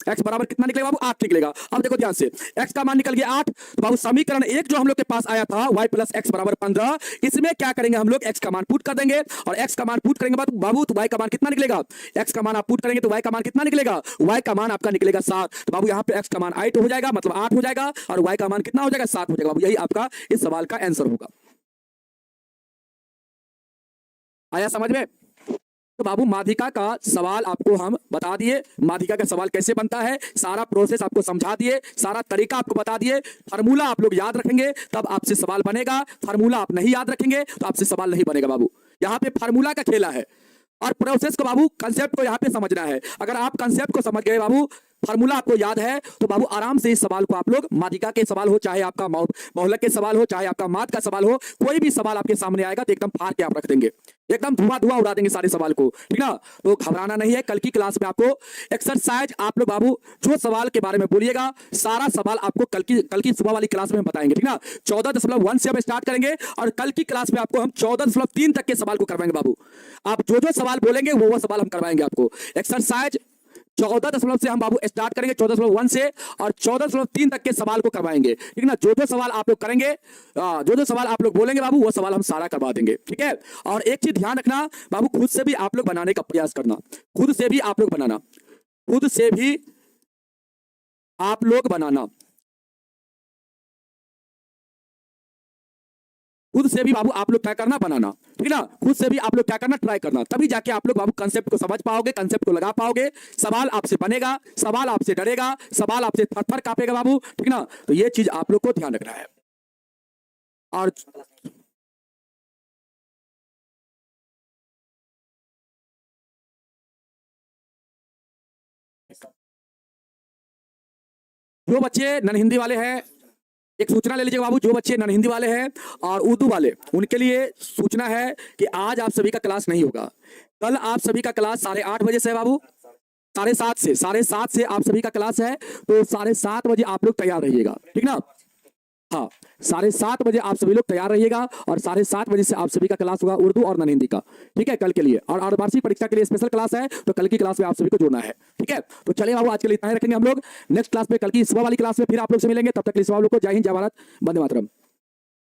x बराबर कितना निकलेगा बाबू, 8 निकलेगा। अब देखो ध्यान से, x का मान निकल गया 8, तो बाबू समीकरण 1 जो हम लोग के पास आया था y + x बराबर 15, इसमें क्या करेंगे हम लोग, x का मान पुट कर देंगे, और x का मान पुट करेंगे बाबू तो y का मान कितना निकलेगा, x का मान आप पुट करेंगे तो y का मान कितना निकलेगा, y का मान आपका निकलेगा 7। तो बाबू यहाँ पे x का मान 8 हो जाएगा, मतलब 8 हो जाएगा, और y का मान कितना हो जाएगा, 7 हो जाएगा बाबू। यही आपका इस सवाल का आंसर होगा। आया समझ में। तो बाबू माध्यिका का सवाल आपको हम बता दिए, माध्यिका का सवाल कैसे बनता है, सारा प्रोसेस आपको समझा दिए, सारा तरीका आपको बता दिए। फार्मूला आप लोग याद रखेंगे तब आपसे सवाल बनेगा, फार्मूला आप नहीं याद रखेंगे तो आपसे सवाल नहीं बनेगा बाबू। यहाँ पे फार्मूला का खेला है, और प्रोसेस को बाबू, कंसेप्ट को यहाँ पे समझना है। अगर आप कंसेप्ट को समझ गए बाबू, फार्मूला आपको याद है तो बाबू आराम से इस सवाल को आप लोग, माध्यिका के सवाल हो, चाहे आपका बहुलक के सवाल हो, चाहे आपका माध्य का सवाल हो, कोई भी सवाल आपके सामने आएगा तो एकदम फाड़ के आप रख देंगे, एकदम धुआं धुआं उड़ा देंगे सारे सवाल को, ठीक ना। तो घबराना नहीं है, कल की क्लास में आपको एक्सरसाइज आप लोग बाबू जो सवाल के बारे में बोलिएगा सारा सवाल आपको कल की सुबह वाली क्लास में बताएंगे, ठीक ना। 14.1 से हम स्टार्ट करेंगे और कल की क्लास में आपको हम 14.3 तक के सवाल को करवाएंगे बाबू। आप जो जो सवाल बोलेंगे वो सवाल हम करवाएंगे आपको। एक्सरसाइज 14 से हम बाबू स्टार्ट करेंगे 14.1 से और 14.3 तक के सवाल को करवाएंगे, ठीक ना। जो जो सवाल आप लोग करेंगे, जो जो सवाल आप लोग बोलेंगे बाबू वो सवाल हम सारा करवा देंगे, ठीक है। और एक चीज ध्यान रखना बाबू, खुद से भी आप लोग बनाने का प्रयास करना, खुद से भी आप लोग बनाना, खुद से भी आप लोग बनाना, खुद से भी बाबू आप लोग क्या करना, बनाना, ठीक ना। खुद से भी आप लोग क्या करना, ट्राई करना, तभी जाके आप लोग बाबू कंसेप्ट को समझ पाओगे, कंसेप्ट को लगा पाओगे, सवाल आपसे बनेगा, सवाल आपसे डरेगा, सवाल आपसे थर-थर कांपेगा बाबू, ठीक ना। तो ये चीज आप लोग को ध्यान रखना है। और जो बच्चे नन हिंदी वाले हैं एक सूचना ले लीजिए बाबू, जो बच्चे नन हिंदी वाले हैं और उर्दू वाले उनके लिए सूचना है कि आज आप सभी का क्लास नहीं होगा। कल आप सभी का क्लास 8:30 बजे से है बाबू, 7:30 से आप सभी का क्लास है, तो 7:30 बजे आप लोग तैयार रहिएगा, ठीक ना। हाँ, 7:30 बजे आप सभी लोग तैयार रहिएगा और 7:30 बजे से आप सभी का क्लास होगा उर्दू और नन हिंदी का, ठीक है, कल के लिए। और वार्षिक परीक्षा के लिए स्पेशल क्लास है, तो कल की क्लास में आप सभी को जोड़ना है, ठीक है। तो चलिए बाबू, आज के लिए इतना ही रखेंगे हम लोग। नेक्स्ट क्लास में, कल की सुबह वाली क्लास में फिर आप लोग से मिलेंगे। तब तक के लिए सब लोग को जय हिंद, जय भारत, वंदे मातरम।